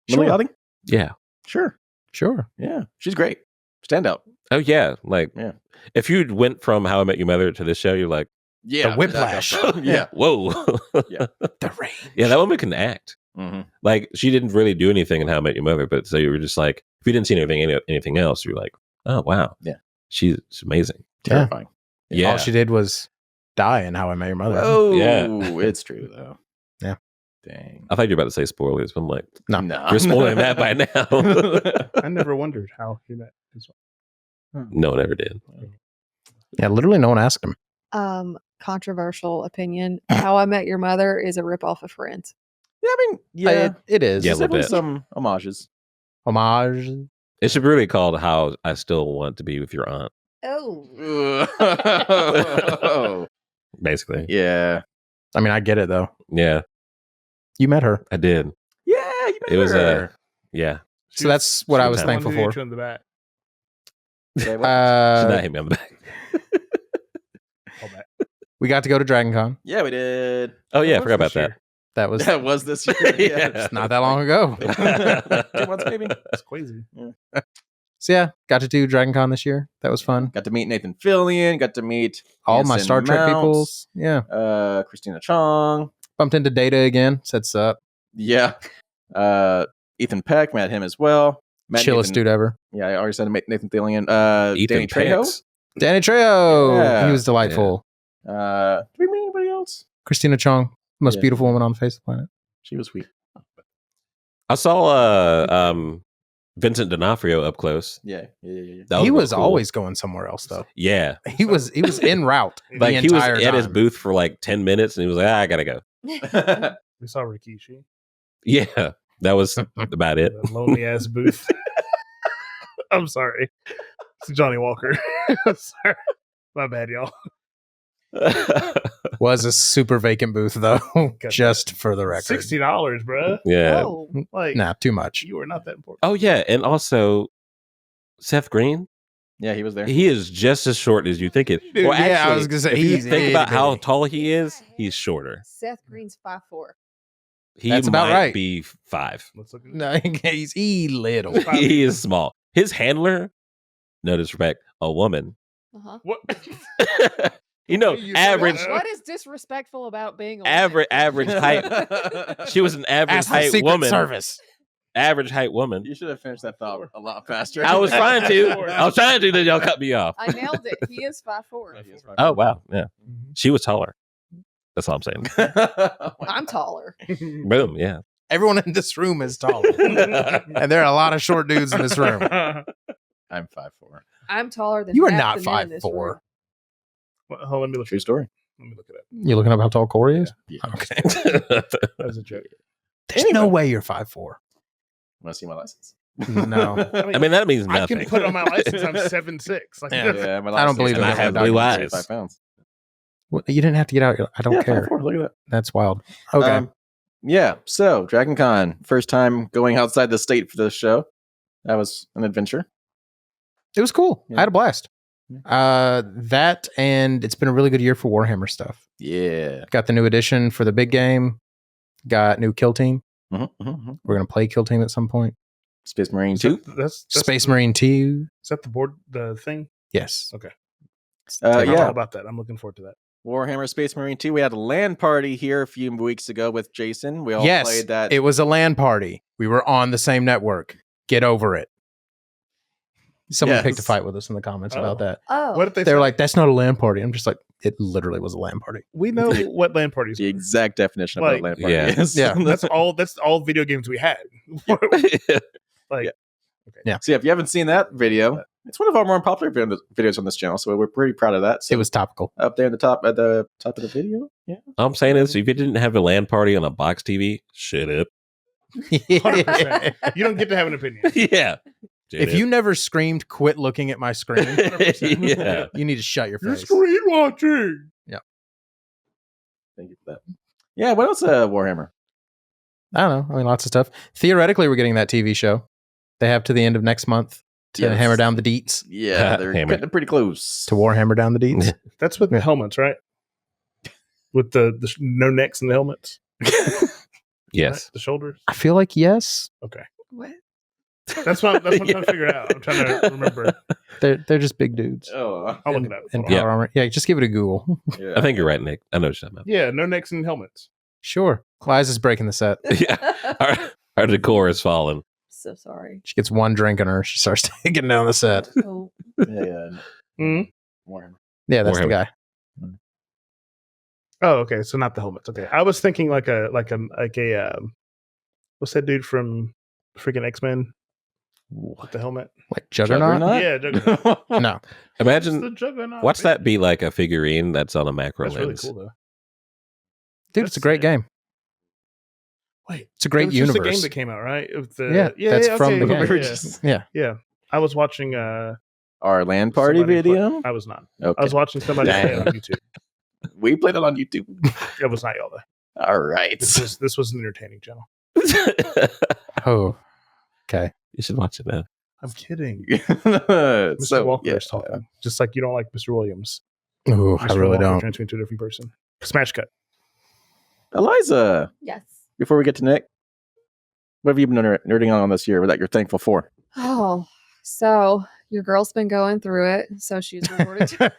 C: Sure.
F: Milioti.
B: Yeah.
F: Sure.
C: Sure.
F: Yeah, she's great. Standout.
B: Oh yeah. Like
F: Yeah.
B: if you went from How I Met Your Mother to this show, you're like,
F: Yeah,
C: The whiplash.
F: yeah.
B: whoa.
C: The rain.
B: Yeah, that woman can act.
F: hmm
B: Like she didn't really do anything in How I Met Your Mother, but so you were just like, if you didn't see anything else, you're like, oh wow,
F: Yeah.
B: she's amazing.
C: Yeah.
F: Terrifying.
B: Yeah,
C: All she did was die in How I Met Your Mother.
F: Oh,
B: Yeah.
F: it's true though.
C: Yeah.
F: Dang.
B: I thought you were about to say spoilers, but I'm like,
C: No.
B: you're spoiling that by now.
D: I never wondered how he met his wife.
B: No one ever did.
C: Yeah, literally no one asked him.
A: Controversial opinion. How I Met Your Mother is a ripoff of Friends.
F: Yeah, I mean, yeah,
C: It is.
B: Yeah,
F: there's
B: a little
F: definitely
B: bit.
F: some homages.
C: Homage.
B: It should be really called How I Still Want to Be with Your Aunt,
F: Oh.
B: basically.
F: Yeah.
C: I mean, I get it though.
B: Yeah,
C: You met her.
B: I did.
F: Yeah, you
B: It was
F: better.
B: yeah.
C: So that's what I was
B: Sometime.
C: thankful
D: Someone who
C: for.
D: hit you in the back.
F: Say what?
B: Should not hit me on the back.
D: Call back.
C: We got to go to Dragon Con.
F: Yeah, we did.
B: Oh yeah, I
F: That
B: forgot
F: was
B: about
F: this
B: that.
C: That was
F: That was this year.
B: Yeah.
C: it's not that long ago.
F: 2 months maybe.
D: That's crazy.
C: So yeah, got to do Dragon Con this year. That was fun.
F: Got to meet Nathan Fillion. Got to meet
C: All my
F: Anson
C: Star Trek
F: Mounts,
C: peoples. Yeah.
F: Christina Chong.
C: Bumped into Data again. Said sup.
F: Yeah. Ethan Peck, met him as well. Met
C: Chillest
F: Nathan,
C: dude ever.
F: Yeah, I already said Nathan Fillion.
B: Ethan
F: Danny Trejo.
B: Pex.
C: Danny Trejo.
F: Yeah.
C: He was delightful.
F: Did we meet anybody else?
C: Christina Chong, most
F: Yeah.
C: beautiful woman on the face of the planet.
F: She was sweet.
B: I saw Vincent D'Onofrio up close.
F: Yeah.
B: That
C: He
B: real
C: was
B: cool.
C: always going somewhere else though.
B: Yeah.
C: He was en route.
B: Like
C: the
B: he was
C: entire
B: at his
C: time.
B: booth for like 10 minutes and he was like, I gotta go.
D: We saw Rikishi,
B: Yeah. That was about it.
D: the lonely ass booth. I'm sorry. It's Johnny Walker. Sorry. My bad, y'all.
C: Was a super vacant booth though, just for the record.
D: $60, bruh.
B: Yeah.
A: Oh,
D: Like,
C: Nah, too much.
D: you are not that important.
B: Oh yeah. And also Seth Green,
F: Yeah, he was there.
B: he is just as short as you think it.
C: Dude,
B: Well,
C: yeah, I
B: actually,
C: was gonna say,
B: if you
C: he's
B: think about how
C: itty-bitty.
B: tall he is, he's shorter.
A: Seth Green's 5'4".
B: He
C: That's about
B: might
C: right.
B: be 5.
D: Let's look at
C: No, he's little.
B: He is small. His handler, no disrespect, a woman.
A: Uh-huh.
D: What?
B: Average
A: What is disrespectful about being a
B: average height. She was an average
C: Ask the
B: height
C: Secret
B: woman.
C: Service.
B: average height woman.
F: You should have finished that thought a lot faster.
B: I was trying to. Then y'all cut me off.
A: I nailed it. He is 5'4".
B: Oh wow, yeah. She was taller. That's all I'm saying.
A: I'm taller.
B: Boom, yeah.
C: Everyone in this room is taller. And there are a lot of short dudes in this room.
F: I'm 5'4".
A: I'm taller than
C: You are
A: half
C: not
A: the men in this
C: 5'4".
A: room.
D: Well, hold on, let me look.
F: True story.
D: Let me look it up.
C: You looking up how tall Corey is?
F: Yeah.
C: Okay.
D: That was a joke.
C: There's no way you're 5'4".
F: Want to see my license?
C: No.
B: I mean, that means
D: I
B: nothing.
D: can put on my license. I'm 7'6". Like,
C: Yeah.
F: Yeah, my
C: I don't believe
B: it. I have blue eyes.
F: 5 pounds.
C: Well, you didn't have to get out. I don't
F: Yeah,
C: care.
F: 5'4", look at that.
C: That's wild. Okay.
F: Yeah. So Dragon Con, first time going outside the state for this show. That was an adventure.
C: It was cool.
F: Yeah.
C: I had a blast. That and it's been a really good year for Warhammer stuff.
F: Yeah.
C: Got the new edition for the big game. Got new Kill Team. We're gonna play Kill Team at some point.
F: Space Marine
D: Is
F: 2.
D: that- that's
C: Space Marine 2.
D: Is that the board? The thing?
C: Yes.
D: Okay. I'm all
F: Yeah.
D: about that. I'm looking forward to that.
F: Warhammer Space Marine 2. We had a LAN party here a few weeks ago with Jason. We all
C: Yes.
F: played that.
C: It was a LAN party. We were on the same network. Get over it. Someone picked a
F: Yes.
C: fight with us in the comments about
D: Oh.
C: that.
A: Oh,
D: What did they
C: They
D: say?
C: were like, "That's not a LAN party." I'm just like, "It literally was a LAN party."
D: We know what LAN parties
F: the
D: are.
F: exact definition of
D: Like,
F: what a LAN party
B: yeah.
F: is.
C: Yeah.
D: That's all video games we had. Like,
F: So if you haven't seen that video, it's one of our more popular videos on this channel. So we're pretty proud of that. So
C: It was topical.
F: up there at the top of the video. Yeah.
B: All I'm saying is, if you didn't have a LAN party on a box TV, shut up.
D: 100%. You don't get to have an opinion.
B: Yeah.
C: If you never screamed, "Quit looking at my screen,"
B: yeah.
C: you need to shut your
D: You're
C: face.
D: screen watching.
F: Thank you for that. Yeah. What else? Warhammer.
C: I don't know. I mean, lots of stuff. Theoretically, we're getting that TV show. They have to the end of next month to
F: Yes.
C: hammer down the deets.
F: Yeah, they're
B: Hammer.
F: getting pretty close.
C: To Warhammer down the deets.
D: That's with the helmets, right? With the no necks and the helmets.
B: Yes.
D: Right? The shoulders.
C: I feel like yes.
D: Okay.
A: what?
D: That's what I'm trying to figure out. I'm trying to remember.
C: They're just big dudes.
F: Oh,
D: I'll look it up.
C: And
D: Hold on.
C: power armor. Yeah, just give it a Google.
F: yeah.
B: I think you're right, Nick. I know what you're talking
D: Yeah, no necks and helmets.
C: Sure. Liza's breaking the set.
B: about. Yeah. Our decor is falling.
A: So sorry.
C: She gets one drink in her. She starts taking down the set.
A: Oh,
F: yeah.
D: Mhm.
F: Warhammer.
C: Yeah, that's the
B: Warhammer.
C: guy.
D: Oh, okay. So not the helmets. Okay, I was thinking like a what's that dude from freaking X-Men with the helmet?
C: Like Juggernaut?
D: Yeah, Juggernaut.
C: No.
D: It's
B: Imagine,
D: the Juggernaut.
B: watch
D: baby.
B: that be like a figurine that's on a macro
D: That's really
B: lens.
D: cool though.
C: Dude, it's a great game.
D: Wait,
C: It's a great
D: there was just a
C: universe.
D: game that came out, right? Of the,
C: Yeah, that's from the
D: okay,
C: game.
D: yeah.
C: Yeah.
D: I was watching
F: Our LAN party
D: somebody play-
F: video.
D: I was not.
F: Okay.
D: I was watching somebody play
F: Damn.
D: on YouTube.
F: We played it on YouTube.
D: It was not y'all though.
F: All right.
D: This was an entertaining channel.
C: Oh. Okay.
B: You should watch it, man.
D: I'm kidding. Mr.
F: so,
D: Walker
F: yeah.
D: is talking, just like you don't like Mr. Williams.
C: Ooh, I
D: Mr.
C: really
D: Walker
C: don't.
D: turns me into a different person. Smash cut.
F: Eliza,
A: yes.
F: before we get to Nick, what have you been nerding on this year that you're thankful for?
A: Oh, so your girl's been going through it, so she's resorted to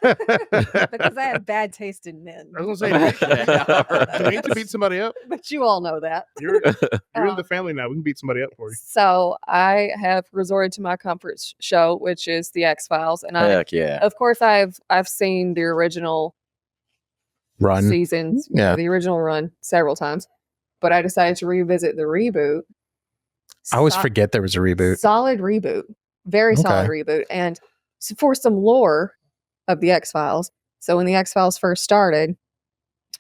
E: Because I have bad taste in men.
D: I was gonna say, do we need to beat somebody up?
A: but you all know that.
D: You're in
A: Um,
D: the family now. We can beat somebody up for you.
A: So I have resorted to my comfort show, which is the X Files, and
F: Heck yeah.
A: of course, I've seen the original
C: Run.
A: seasons,
C: Yeah.
A: the original run several times, but I decided to revisit the reboot.
C: I always
A: So-
C: forget there was a reboot.
A: Solid reboot, very solid reboot, and so for some lore of the X Files. So when the X Files first started,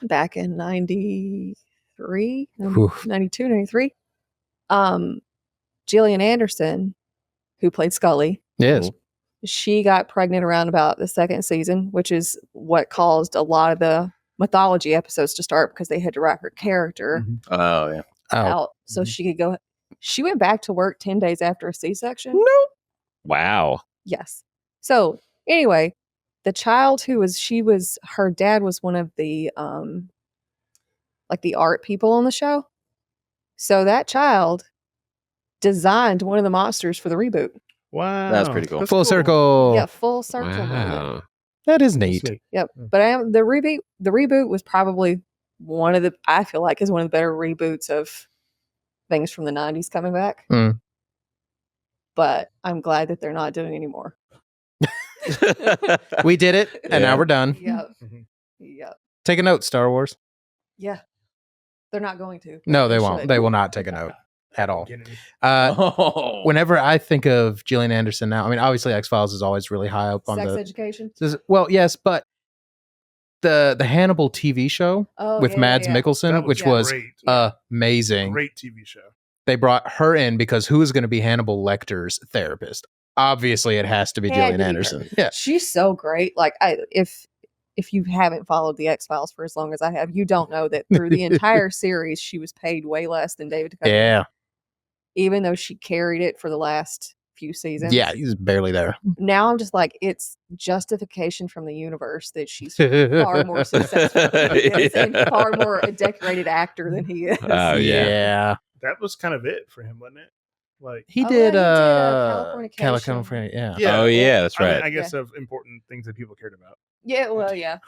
A: back in 93,
C: Oof.
A: 92, 93, Gillian Anderson, who played Scully,
C: Yes.
A: she got pregnant around about the second season, which is what caused a lot of the mythology episodes to start because they had to write her character
F: Oh, yeah.
C: Oh.
A: out so she could go. She went back to work 10 days after a C-section.
B: Wow.
A: Yes. So anyway, the child her dad was one of the like the art people on the show. So that child designed one of the monsters for the reboot.
D: Wow,
F: That's pretty cool.
C: Full
D: cool.
C: circle.
A: Yeah, full circle. moment.
B: Wow.
C: That is
D: That's
C: neat.
D: neat.
A: Yep. But the reboot was probably I feel like is one of the better reboots of things from the 90s coming back.
C: Mm.
A: But I'm glad that they're not doing anymore.
C: We did it, and
B: Yeah.
C: now we're done.
A: Yep.
D: Mhm.
A: Yep.
C: Take a note, Star Wars.
A: Yeah. They're not going to.
C: No, they won't.
A: should.
C: They will not take a note at all.
D: Get it.
F: Oh.
C: Whenever I think of Gillian Anderson now, I mean, obviously X Files is always really high up on
A: Sex
C: the.
A: education.
C: Well, yes, but the Hannibal TV show
A: Oh,
C: with
A: yeah,
C: Mads
A: yeah.
C: Mikkelsen,
D: That
C: which
A: yeah.
C: was
D: great.
C: amazing.
D: Great TV show.
C: They brought her in because who is going to be Hannibal Lecter's therapist? Obviously, it has to be
A: Had
C: Gillian
A: to be her.
C: Anderson. Yeah.
A: She's so great. Like if you haven't followed the X Files for as long as I have, you don't know that through the entire series she was paid way less than David Duchovny.
C: Yeah.
A: Even though she carried it for the last few seasons.
C: Yeah, he's barely there.
A: Now I'm just like, it's justification from the universe that she's far more successful than he is and far more a decorated actor than he is.
B: Oh, yeah.
C: yeah.
D: That was kind of it for him, wasn't it? Like,
C: He
A: Oh,
C: did
A: yeah, he did,
C: California. Yeah.
D: Yeah.
B: Oh, yeah, that's
D: I mean,
B: right.
D: I guess of important things that people cared about
A: Yeah, well, yeah.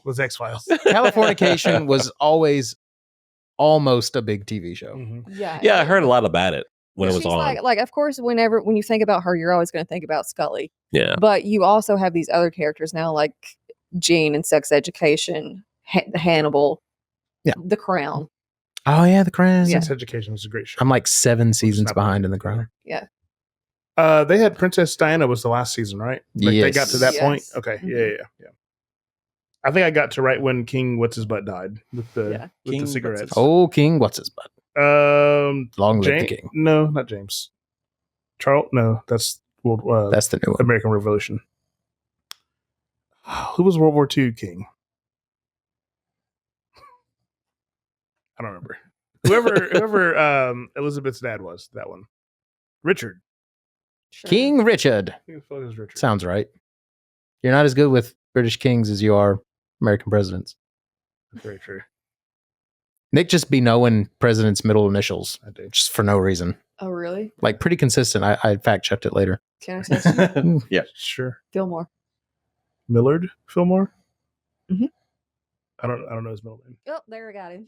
D: was X Files.
C: Californication was always almost a big TV show.
A: Yeah.
B: Yeah, I heard a lot about it when it was
A: She's
B: on.
A: like, of course, when you think about her, you're always going to think about Scully.
B: Yeah.
A: But you also have these other characters now, like Jean and Sex Education, Hannibal,
C: Yeah.
A: The Crown.
C: Oh yeah, The Crown.
A: Yeah.
D: Sex Education was a great show.
C: I'm like 7 seasons
D: not
C: behind
D: bad.
C: in The Crown.
A: Yeah.
D: They had Princess Diana was the last season, right? Like they got to that
A: Yes.
D: point. Okay,
A: Mhm.
D: yeah. I think I got to right when King What's His Butt died with the
A: Yeah.
D: with
F: King
D: the
F: What's
D: cigarettes.
F: His-
C: Oh, King, what's his butt? Long live the
D: James?
C: king.
D: No, not James. Charles? No, that's World
C: That's the new one.
D: American Revolution. Who was World War II king? I don't remember. Whoever Elizabeth's dad was, that one. Richard.
A: Sure.
C: King Richard.
D: Who the fuck is Richard?
C: Sounds right. You're not as good with British kings as you are American presidents.
D: Very true.
C: Nick just be knowing presidents' middle initials
D: I do.
C: just for no reason.
A: Oh, really?
C: Like pretty consistent. I fact checked it later.
A: Can I say something?
D: Sure.
A: Fillmore.
D: Millard Fillmore?
A: Mhm.
D: I don't know his middle name.
A: Oh, there I got him.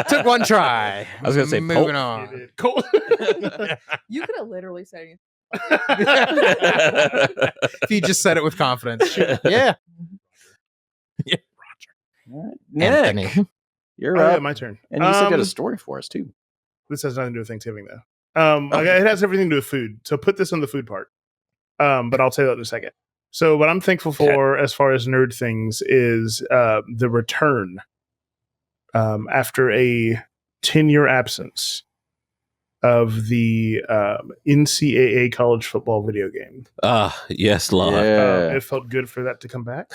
C: Took one try.
B: I was gonna say
C: moving
B: Pope.
C: on.
D: He did. Cole.
A: You could have literally said it.
C: If you just said it with confidence. Yeah.
F: Nick,
C: Anthony.
F: you're
D: Oh,
F: up.
D: yeah, my turn.
F: And you said you had a
D: Um,
F: story for us too.
D: This has nothing to do with Thanksgiving, though. Okay, it has everything to do with food. So put this on the food part. But I'll tell you that in a second. So what I'm thankful for as far as nerd things is the return after a 10-year absence of the NCAA college football video game.
B: Ah, yes, Lord.
F: Yeah.
D: It felt good for that to come back.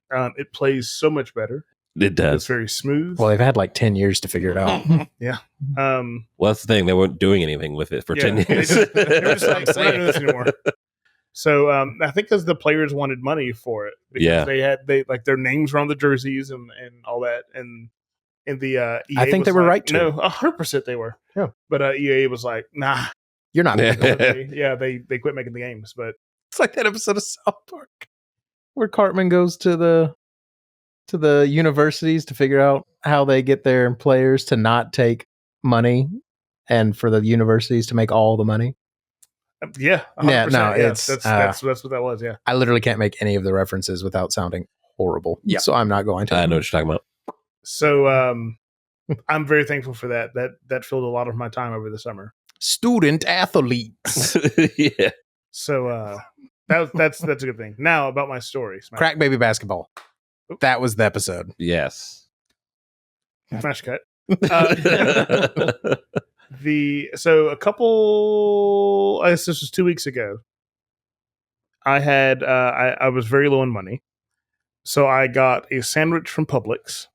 D: It plays so much better.
B: It
D: It's
B: does.
D: very smooth.
C: Well, they've had like 10 years to figure it out.
B: Well, that's the thing. They weren't doing anything with it for 10
D: they
B: years.
D: just- they were just like, we're not doing this anymore. So I think because the players wanted money for it, because
B: Yeah.
D: they like their names were on the jerseys and all that, and the EA
C: I think
D: was
C: they were
D: like,
C: right to.
D: No, 100% they were.
C: Yeah.
D: But EA was like, nah.
C: You're not.
B: Yeah.
D: They quit making the games. But
C: It's like that episode of South Park where Cartman goes to the universities to figure out how they get their players to not take money and for the universities to make all the money.
D: yeah, 100%,
C: Yeah, no, it's,
D: that's what that was. Yeah.
C: I literally can't make any of the references without sounding horrible.
F: Yeah.
C: So I'm not going to.
B: I know what you're talking about.
D: So I'm very thankful for that. That filled a lot of my time over the summer.
C: Student athletes.
B: Yeah.
D: So that's a good thing. Now about my story.
C: Crack baby basketball. That was the episode.
B: Yes.
D: Smash cut. So a couple, I guess this was 2 weeks ago. I had I was very low on money, so I got a sandwich from Publix,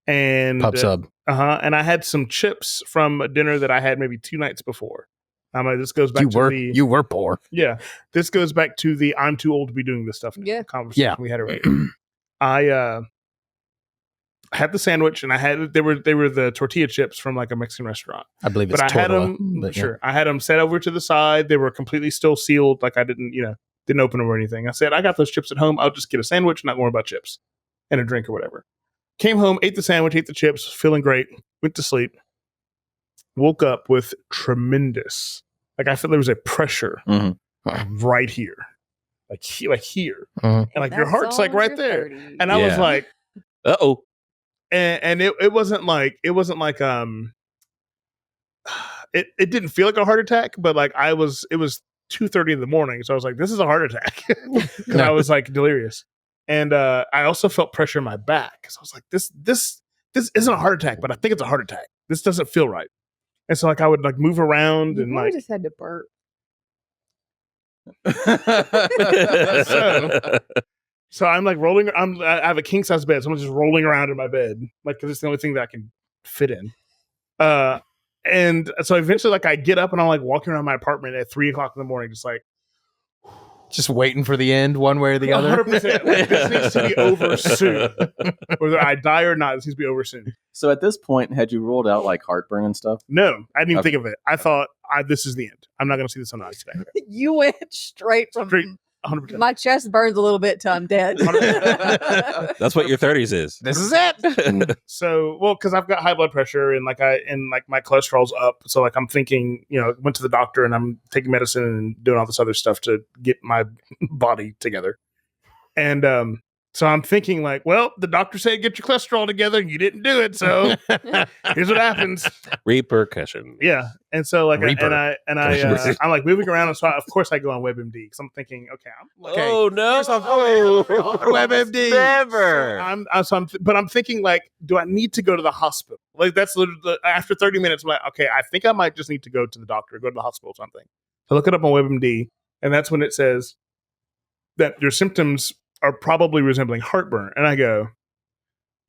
D: and
C: Pub sub.
D: and I had some chips from a dinner that I had maybe 2 nights before. This goes back
C: You were poor.
D: yeah. This goes back to the I'm too old to be doing this stuff.
A: Yeah.
D: Conversation
C: Yeah.
D: we had earlier. I had the sandwich, and they were the tortilla chips from like a Mexican restaurant.
C: I believe it's
D: But I had
C: Tortilla,
D: them.
C: but yeah.
D: Sure, I had them set over to the side. They were completely still sealed. Like I didn't open them or anything. I said I got those chips at home. I'll just get a sandwich, not worry about chips, and a drink or whatever. Came home, ate the sandwich, ate the chips, feeling great, went to sleep, woke up with tremendous, like I felt there was a pressure
F: Mhm.
D: right here. Like here.
C: Mhm.
D: And like your heart's like right there. And I was
B: Yeah.
D: like,
B: Uh-oh.
D: and it wasn't like it didn't feel like a heart attack, but like it was 2:30 in the morning, so I was like, this is a heart attack. Because I was like delirious. And I also felt pressure in my back because I was like, this isn't a heart attack, but I think it's a heart attack. This doesn't feel right. And so like I would like move around
A: You
D: and
A: probably
D: like
A: just had to burp.
D: so I'm like rolling. I have a king size bed, so I'm just rolling around in my bed, like because it's the only thing that I can fit in. And so eventually, like I get up and I'm like walking around my apartment at 3:00 in the morning, just like
C: Just waiting for the end, one way or the other.
D: 100%. Like, this needs to be over soon, whether I die or not. This needs to be over soon.
F: So at this point, had you ruled out like heartburn and stuff?
D: No, I didn't even
F: Okay.
D: think of it. I thought this is the end. I'm not going to see the sunrise today.
A: You went straight from
D: Straight. 100%.
A: my chest burns a little bit till I'm dead.
B: That's what your 30s is.
C: This is it.
D: So, well, because I've got high blood pressure and like my cholesterol's up, so like I'm thinking, went to the doctor and I'm taking medicine and doing all this other stuff to get my body together, and so I'm thinking like, well, the doctor said get your cholesterol together and you didn't do it, so here's what happens.
B: Repercussion.
D: Yeah, and so like
C: Reaper.
D: I'm like moving around, and so of course I go on WebMD because I'm thinking, okay,
B: Oh no!
C: First off,
B: WebMD. Never.
D: but I'm thinking like, do I need to go to the hospital? Like that's literally after 30 minutes, I'm like, okay, I think I might just need to go to the doctor, go to the hospital or something. I look it up on WebMD, and that's when it says that your symptoms are probably resembling heartburn, and I go,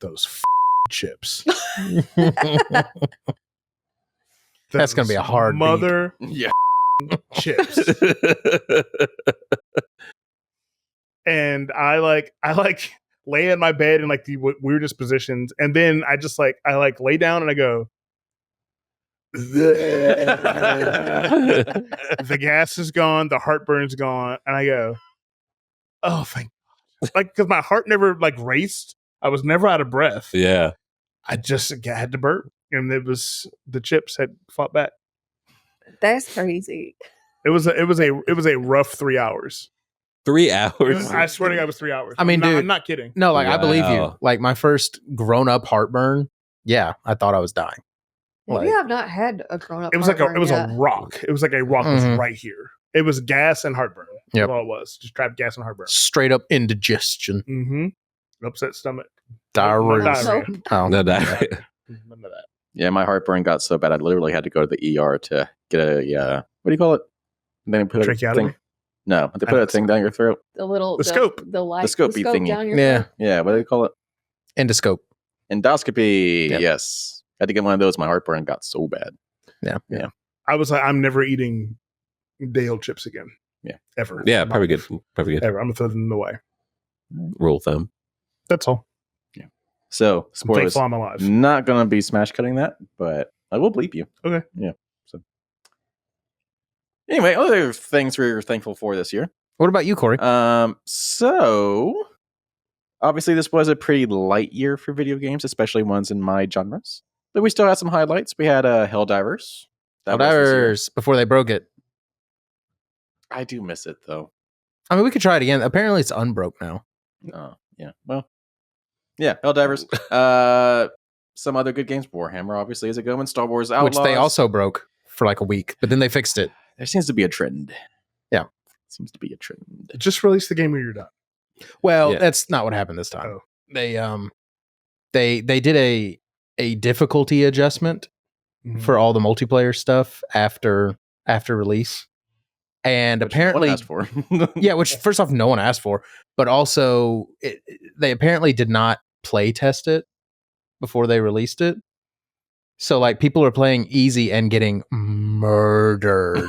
D: those chips.
C: That's gonna be a hard beat.
D: mother
F: Yeah.
D: chips. And I lay in my bed in like the weirdest positions, and then I lay down and I go, the gas is gone, the heartburn's gone, and I go, oh thank God. Like because my heart never like raced, I was never out of breath.
B: Yeah.
D: I just had to burp, and it was the chips had fought back.
A: That's crazy.
D: It was a rough 3 hours.
B: 3 hours.
D: I swear to God, it was 3 hours.
C: I mean, dude,
D: I'm not kidding.
C: No, like I believe you.
B: Wow.
C: Like my first grown-up heartburn, yeah, I thought I was dying.
A: Maybe
C: Like-
A: I've not had a grown up.
D: It was a rock. It was like a rock was
C: Mhm.
D: right here. It was gas and heartburn.
C: Yep.
D: That's all it was. Just trapped gas and heartburn.
C: Straight up indigestion,
D: Mm-hmm. Upset stomach.
C: diarrhea.
D: Diarrhea.
C: Oh,
B: No, that,
D: None of that.
F: Yeah, my heartburn got so bad I literally had to go to the ER to get a what do you call it? And then put a
D: Tracheotomy?
F: thing. No, they put a thing down your throat.
A: The little
D: The scope.
A: the light,
F: scopey thingy.
A: down your
C: yeah,
A: throat.
F: Yeah, what do they call it?
C: endoscope.
F: Endoscopy.
C: Yep.
F: Yes, had to get one of those. My heartburn got so bad.
D: I was like, I'm never eating day-old chips again.
F: Yeah.
D: Ever.
B: yeah, probably good. Probably good.
D: Ever. I'm going to throw them away.
B: Rule of thumb.
D: That's all.
F: So
D: I'm
F: spoilers.
D: thankful I'm alive.
F: Not gonna be smash cutting that, but I will bleep you.
D: Okay.
F: Yeah. So anyway, other things we're thankful for this year.
C: What about you, Corey?
F: So obviously this was a pretty light year for video games, especially ones in my genres. But we still had some highlights. We had Helldivers. That was this year.
C: Helldivers, before they broke it.
F: I do miss it though.
C: I mean, we could try it again. Apparently, it's unbroke now.
F: Oh, yeah. Well, yeah, Helldivers. Some other good games. Warhammer, obviously, is a good one. Star Wars Outlaws.
C: Which they also broke for like a week, but then they fixed it.
F: There seems to be a trend.
C: Yeah.
F: Seems to be a trend.
D: Just release the game when you're done.
C: Well,
B: Yeah.
C: that's not what happened this time.
D: Oh.
C: They did a difficulty adjustment for all the multiplayer stuff after release, and
F: Which no one
C: apparently,
F: asked for.
C: yeah. Which first off, no one asked for, but also they apparently did not play test it before they released it. So like people are playing easy and getting murdered,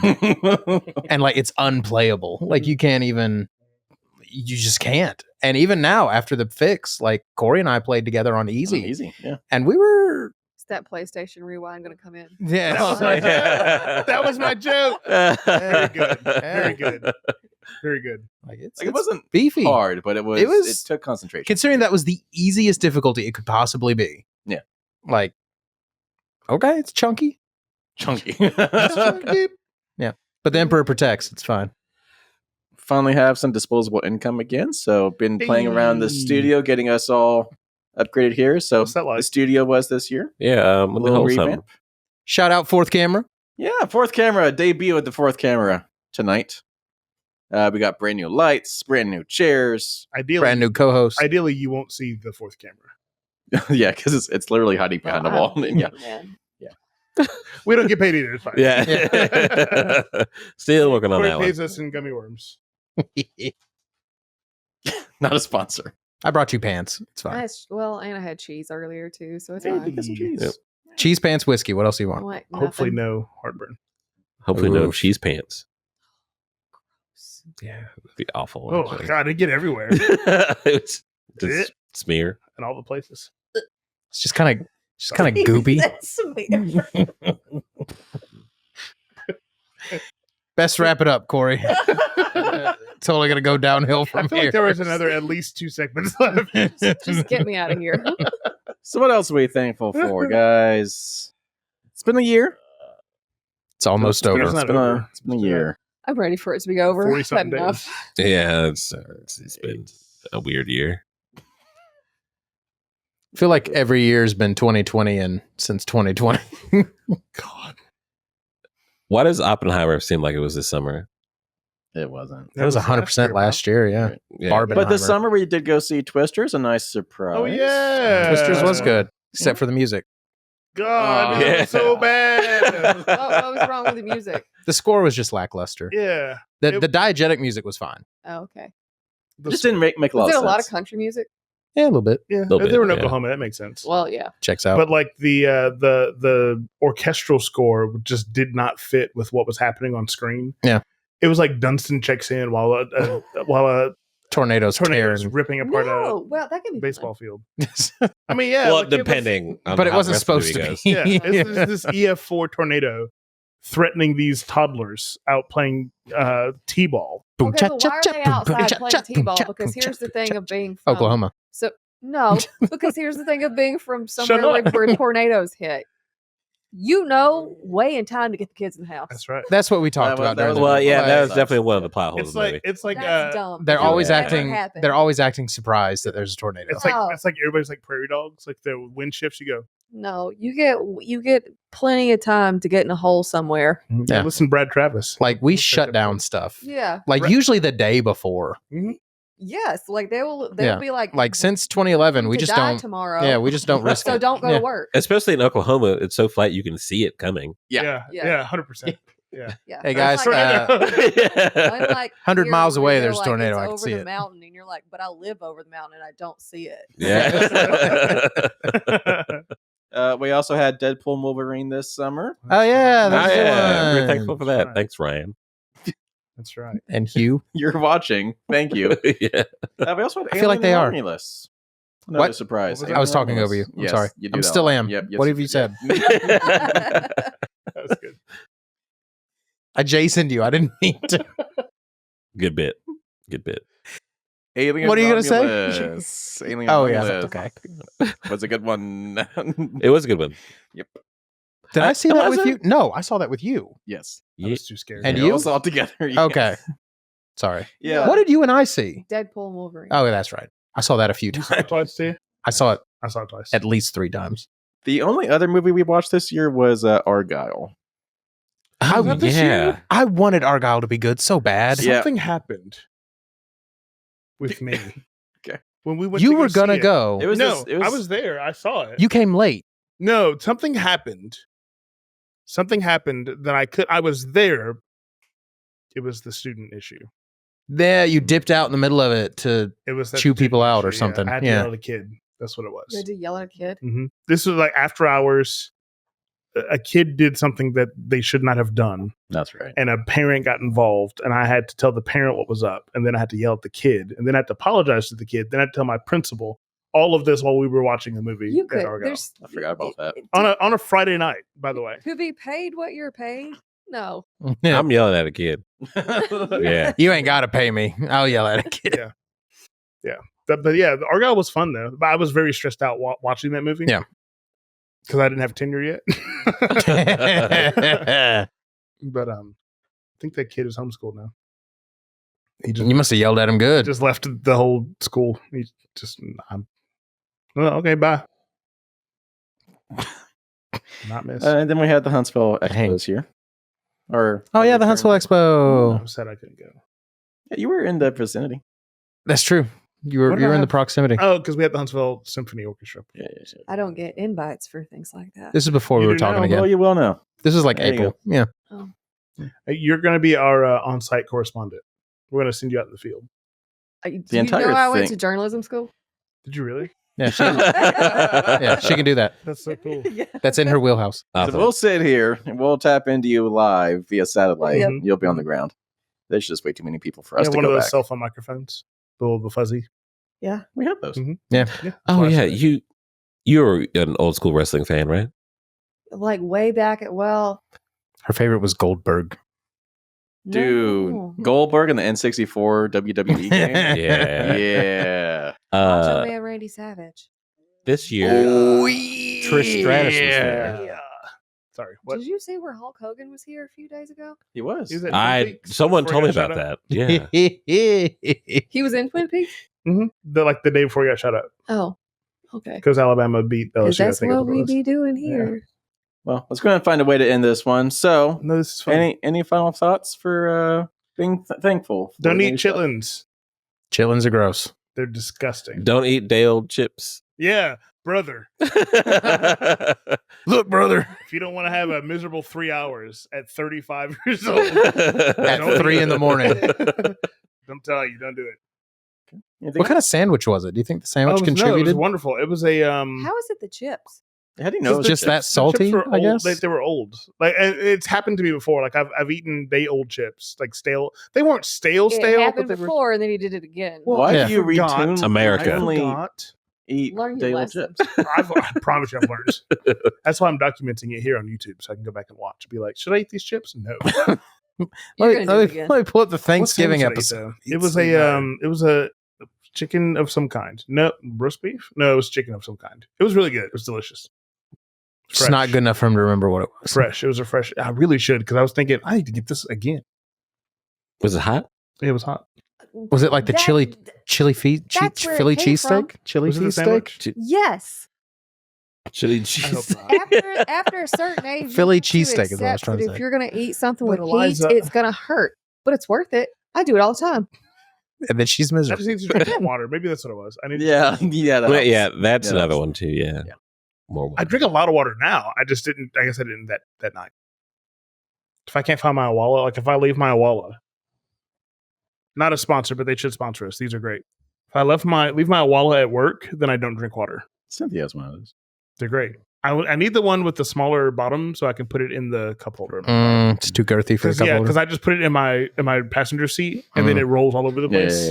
C: and like it's unplayable. Like you just can't. And even now, after the fix, like Corey and I played together on easy,
F: Easy, yeah.
C: and we were
A: Is that PlayStation Rewind going to come in?
C: yeah.
D: That was my joke. Very good. Very good. Very good.
C: Like it's,
F: Like, it wasn't
C: beefy.
F: hard, but it was.
C: It was-
F: It took concentration.
C: Considering that was the easiest difficulty it could possibly be.
F: Yeah.
C: Like, okay, it's chunky.
F: Chunky.
C: But the Emperor protects. It's fine.
F: Finally have some disposable income again. So been playing around the
D: Hey.
F: studio, getting us all upgraded here. So
D: What's that
F: the
D: like?
F: studio was this year.
B: Yeah, let me
F: Little
B: hold some.
F: revamp.
C: Shout out fourth camera.
F: Yeah, fourth camera debut with the fourth camera tonight. We got brand new lights, brand new chairs.
D: Ideally,
C: Brand new co-host.
D: ideally, you won't see the fourth camera.
F: Yeah, because it's literally hiding behind the wall. Yeah,
E: Man.
D: We don't get paid either. It's fine.
B: Yeah. Still working on
D: Corey
B: that one.
D: pays us in gummy worms.
F: not a sponsor.
C: I brought you pants. It's fine.
E: Well, and I had cheese earlier too, so it's
D: Hey.
E: fine.
F: Get some cheese.
B: Yep.
C: Cheese pants, whiskey. What else do you want?
E: What?
D: Hopefully,
E: Nothing.
D: no heartburn.
B: Hopefully, no
C: Oof.
B: cheese pants.
C: Yeah.
B: That'd be awful.
D: Oh
B: actually.
D: God, they get everywhere
B: It's just smear.
D: in all the places.
C: It's just kind of goopy.
E: That's weird.
C: Best wrap it up, Corey. It's only gonna go downhill
D: I
C: from
D: feel
C: here.
D: like there was another at least 2 segments left.
E: Just get me out of here.
F: So what else are we thankful for, guys? It's been a year.
C: It's almost
D: It's
C: over.
D: not over.
F: It's been a year.
E: I'm ready for it to be over.
D: 40
E: I've had
D: something
E: enough.
D: days.
B: Yeah, it's been a weird year.
C: I feel like every year's been 2020 and since 2020.
D: God,
B: Why does Oppenheimer seem like it was this summer?
F: It wasn't.
C: That was 100% last year. Yeah.
F: Right.
B: Yeah.
C: Barbenheimer.
F: But this summer we did go see Twisters, a nice surprise.
D: Oh yeah,
C: Twisters was good, except for the music.
D: God,
F: Oh.
D: it was so bad.
E: What was wrong with the music?
C: The score was just lackluster.
D: Yeah,
C: The
D: It-
C: diegetic music was fine.
E: Oh, okay.
F: It just didn't make a lot
E: Was
F: of
E: there
F: sense.
E: a lot of country music?
C: Yeah, a little bit.
D: yeah.
B: Little
D: They were in
B: bit, yeah.
D: Oklahoma. That makes sense.
E: Well, yeah.
C: Checks out.
D: But like the orchestral score just did not fit with what was happening on screen.
C: Yeah.
D: It was like Dunstan checks in while a
C: Tornadoes
D: tornado is
C: tearing.
D: ripping apart
E: No,
D: a
E: well, that can be
D: baseball field. I mean, yeah.
B: well,
D: like, it was-
B: depending on
C: But it
B: how
C: wasn't
B: the rest of the
C: supposed to
B: movie
C: be.
B: goes.
D: yeah, it's this EF4 tornado threatening these toddlers out playing t-ball.
C: Boom,
E: Okay,
C: cha,
E: but
C: cha,
E: why are
C: cha,
E: they
C: boom,
E: outside
C: cha,
E: playing
C: cha, boom,
E: t-ball?
C: cha,
E: Because
C: boom,
E: here's
C: cha,
E: the thing
C: cha,
E: of being from
C: Oklahoma.
E: So no, because here's the thing of being from somewhere
D: up.
E: like where tornadoes hit. You know, way in time to get the kids in the house.
D: That's right.
C: That's what we talked
F: That was-
C: about.
F: that
C: during
F: was
C: the
B: Well,
C: movie.
B: yeah,
C: Like,
B: that was
F: Sucks.
B: definitely one of the plot holes
D: It's
B: of the
D: like
B: movie.
D: it's like
E: That's dumb.
C: they're
E: because
C: always
E: it never
C: acting.
E: happened.
C: They're always acting surprised that there's a tornado.
D: it's like
E: Oh.
D: it's like everybody's like prairie dogs. Like the wind shifts, you go.
E: No, you get plenty of time to get in a hole somewhere.
C: Yeah.
D: Listen, Brad Travis.
C: Like we
D: What's that
C: shut down
D: difference?
C: stuff.
E: Yeah.
C: Like
D: Right.
C: usually the day before.
E: Yes. Like they'll
C: Yeah.
E: be like
C: Since 2011, we
E: "You
C: just
E: could die
C: don't.
E: tomorrow.
C: Yeah, we just don't risk
E: so
C: it.
E: don't go
C: Yeah.
E: to work.
B: Especially in Oklahoma, it's so flat you can see it coming.
F: Yeah.
E: Yeah.
D: 100%.
E: Yeah.
C: Hey, guys,
E: Unlike, unlike
C: 100
E: here
C: miles
E: where
C: away,
E: you're
C: there's a
E: like,
C: tornado,
E: it's
C: I can
E: over
C: see
E: the
C: it.
E: mountain, and you're like, but I live over the mountain and I don't see it.
B: Yeah.
F: We also had Deadpool and Wolverine this summer.
C: Oh yeah,
B: Oh,
C: that's
B: yeah.
C: the
B: We're
C: one.
B: thankful for that.
D: Right.
B: Thanks, Ryan.
D: That's right.
C: And Hugh.
F: You're watching. Thank you.
B: Yeah.
F: We also had
C: I feel like
F: Alien
C: they are.
F: Romulus. Another
C: What?
F: surprise.
D: What was
C: I was
F: Alien
C: talking over you.
F: Romulus.
C: I'm
F: Yes,
C: sorry.
F: you do
C: I'm
F: that
C: still
F: one.
C: am.
F: Yep, yes,
C: What have you said?
D: That was good.
C: I Jasoned you. I didn't mean to.
B: Good bit. Good bit.
F: Alien
C: What are you gonna say?
F: Romulus. Alien
C: Oh yeah,
F: Romulus
C: okay.
F: was a good one.
B: It was a good one.
F: Yep.
C: Did I see
B: Oh,
C: that
B: was
C: with
B: it?
C: you? No, I saw that with you.
F: Yes.
D: I was too scared.
C: And
F: We
C: you?
F: all saw it together. yes.
C: Okay. Sorry.
F: Yeah.
C: What did you and I see?
E: Deadpool and Wolverine.
C: Oh, that's right. I saw that a few
D: You saw it
C: times.
D: twice too?
C: I saw it
D: I saw it twice.
C: at least 3 times.
F: The only other movie we watched this year was Argyle.
C: I,
D: Was that this year?
C: I wanted Argyle to be good so bad.
F: Yeah.
D: Something happened with me.
F: Okay.
D: When we went
C: You
D: to
C: were
D: see
C: gonna
D: it.
C: go.
F: It was
D: No,
F: this- it was-
D: I was there. I saw it.
C: You came late.
D: No, something happened. Something happened that I was there. It was the student issue.
C: There, you dipped out in the middle of it to.
D: It was that
C: Chew people
D: student
C: out or
D: issue,
C: something.
D: I had to
C: Yeah.
D: yell at a kid. That's what it
E: You
D: was.
E: had to yell at a kid.
D: This was like after hours. A kid did something that they should not have done,
F: That's right.
D: and a parent got involved, and I had to tell the parent what was up, and then I had to yell at the kid, and then I had to apologize to the kid, then I had to tell my principal. All of this while we were watching the movie.
E: You
D: at
E: could.
D: Argyle.
E: There's
F: I forgot about that.
D: on a Friday night, by the way.
E: To be paid what you're paid, No.
C: Yeah.
B: I'm yelling at a kid. Yeah.
C: You ain't got to pay me. I'll yell at a kid.
D: But yeah, Argyle was fun though. But I was very stressed out watching that movie.
C: Yeah.
D: because I didn't have tenure yet. But I think that kid is homeschooled now. He just
C: You must have yelled at him good.
D: just left the whole school. He just okay, bye. Not miss.
F: And then we had the Huntsville
C: Dang.
F: Expos here. Or
C: Oh yeah, the Huntsville Expo.
D: I'm sad I couldn't go.
F: Yeah, you were in the vicinity.
C: That's true. You were
D: What
C: you were in the
D: about-
C: proximity.
D: Oh, because we had the Huntsville Symphony Orchestra.
F: Yeah.
E: I don't get invites for things like that.
C: This is before we
D: You
C: were
D: do
C: talking
D: now?
C: again.
F: Well, you will know.
C: This is like
F: There you
C: April. Yeah.
D: You're going to be our on-site correspondent. We're going to send you out in the field.
E: Do
F: The
E: you
F: entire
E: know I went
F: thing.
E: to journalism school?
D: Did you really?
C: Yeah, she yeah, she can do that.
D: That's so cool.
E: Yeah.
C: That's in her wheelhouse.
F: So
B: Awesome.
F: we'll sit here and we'll tap into you live via satellite.
E: Yep.
F: You'll be on the ground. There's just way too many people for us
D: Yeah,
F: to
D: one of
F: go
D: those
F: back.
D: cell phone microphones. The fuzzy.
F: We have those.
D: Mhm.
C: Yeah.
B: Oh
D: That's
B: yeah,
D: why I said
B: you're an old school wrestling fan, right?
E: Like way back at, well,
C: Her favorite was Goldberg.
F: Dude,
E: no.
F: Goldberg in the N64 WWE game.
B: Yeah.
F: Yeah.
E: Macho Man Randy Savage.
B: This year,
C: Oh,
B: Trish Stratus was there.
D: Yeah. Sorry. What?
E: Did you see where Hulk Hogan was here a few days ago?
F: He was.
D: He was at Twin Peaks
B: Someone
D: before
B: told me
D: he got
B: about
D: shot up.
B: that. Yeah.
E: He was in Twin Peaks?
D: The day before he got shut up.
E: Oh, okay.
D: Because Alabama beat
E: Because
D: LSU. I
E: that's
D: think
E: what
D: it
E: we
D: was.
E: be doing here.
F: Well, let's go ahead and find a way to end this one. So,
D: No, this is fun.
F: any final thoughts for being thankful? for
D: Don't
F: the
D: eat
F: new stuff?
D: chitlins.
C: Chitlins are gross.
D: They're disgusting.
B: Don't eat day old chips.
D: Yeah, brother.
C: Look, brother.
D: If you don't want to have a miserable 3 hours at 35 years old,
C: At
D: don't
C: 3
D: eat
C: in the
D: it.
C: morning.
D: I'm telling you, don't do it.
F: Anything
C: What kind of sandwich was it? Do you think the sandwich
D: Oh, it was
C: contributed?
D: wonderful. It was a
E: How is it the chips?
F: How do you know?
C: It's just that
D: the
C: salty,
D: chips were
C: I
D: old.
C: guess.
D: They were old. Like it's happened to me before. Like I've eaten day old chips, like stale. They weren't stale,
E: It
D: but
E: happened
D: they were.
E: before, and then he did it again.
F: Why
C: Yeah.
F: do you
D: Forgot.
F: retune
B: America.
F: I only
D: Forgot.
F: eat
E: Learn your
F: day old
E: lesson.
F: chips?
D: I promise you, I've learned. That's why I'm documenting it here on YouTube, so I can go back and watch. Be like, should I eat these chips? No.
E: You're
C: Let
E: gonna do it
C: me
E: again.
C: pull up the
D: What
C: Thanksgiving
D: sandwich did I eat,
C: episode.
D: though? It was a chicken of some kind. No, roast beef. No, it was chicken of some kind. It was really good. It was delicious.
C: It's not good enough for him to remember what it was.
D: Fresh. It was a fresh. I really should because I was thinking I need to get this again.
B: Was it hot?
D: It was hot.
C: Was it like the chili
E: That's where it
C: Philly
E: came from.
C: cheesesteak? Chili
D: Was it the
C: cheesesteak?
D: sandwich?
E: Yes.
B: Chili
D: I hope
B: cheese.
D: not.
E: After a certain age, you
C: Philly
E: have to
C: cheesesteak is what I was
E: accept
C: trying to
E: that
C: say.
E: If you're going to eat something
D: But
E: with
D: Eliza-
E: heat, it's going to hurt, but it's worth it. I do it all the time.
C: And then she's
D: I
C: miserable.
D: just need to drink more water. Maybe that's what it was. I need.
F: Yeah, yeah, that
B: Well,
F: helps.
B: yeah, that's
F: Yeah,
B: another
F: that's-
B: one too. Yeah.
F: Yeah.
B: More
D: I
B: water.
D: drink a lot of water now. I just didn't. I guess I didn't that night. If I can't find my Awala, like if I leave my Awala, not a sponsor, but they should sponsor us. These are great. If I leave my Awala at work, then I don't drink water.
F: Cynthia has one of those.
D: They're great. I need the one with the smaller bottom so I can put it in the cup holder.
C: It's too girthy for a
D: Because
C: couple.
D: because I just put it in my passenger seat and then it rolls all over the place.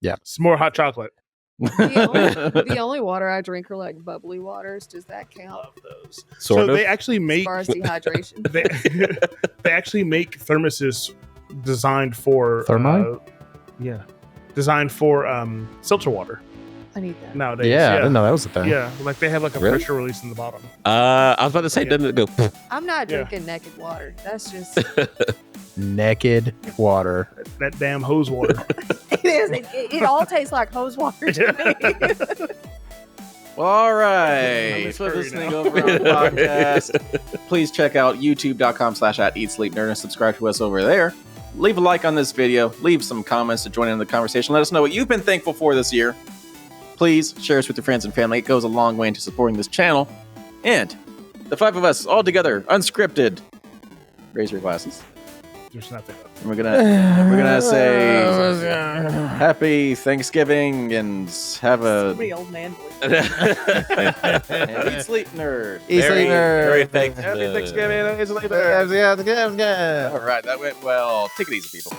F: Yeah.
D: It's more hot chocolate.
E: The only water I drink are like bubbly waters. Does that count?
D: Love those.
B: Sort
D: so
B: of.
D: they actually
E: As
D: make
E: far as dehydration.
D: they actually make thermoses designed for
C: Thermi?
D: designed for seltzer water
E: I need that.
D: nowadays.
C: Yeah, I didn't know that was a thing.
D: Yeah, like they have like a
B: Really?
D: pressure release in the bottom.
B: I was about to say, doesn't it go?
E: I'm not
D: Yeah.
E: drinking naked water. That's just
C: Naked water.
D: That damn hose water.
E: it is. It all tastes like hose water to me.
F: Well, all
D: I'm
F: right.
D: Miss
F: For
D: Curry
F: listening
D: now.
F: over on the podcast, please check out youtube.com/@eatsleepnerd and subscribe to us over there. Leave a like on this video. Leave some comments to join in the conversation. Let us know what you've been thankful for this year. Please share us with your friends and family. It goes a long way into supporting this channel. And the 5 of us all together, unscripted. Raise your glasses.
D: There's nothing.
F: And we're gonna say happy Thanksgiving and have a
E: Pretty old man voice.
F: and eat sleep nerd.
C: Eat
B: Very-
C: sleep nerd.
B: very thankful.
F: Happy Thanksgiving. Eat sleep nerd.
C: Yeah.
F: All right, that went well. Take it easy, people.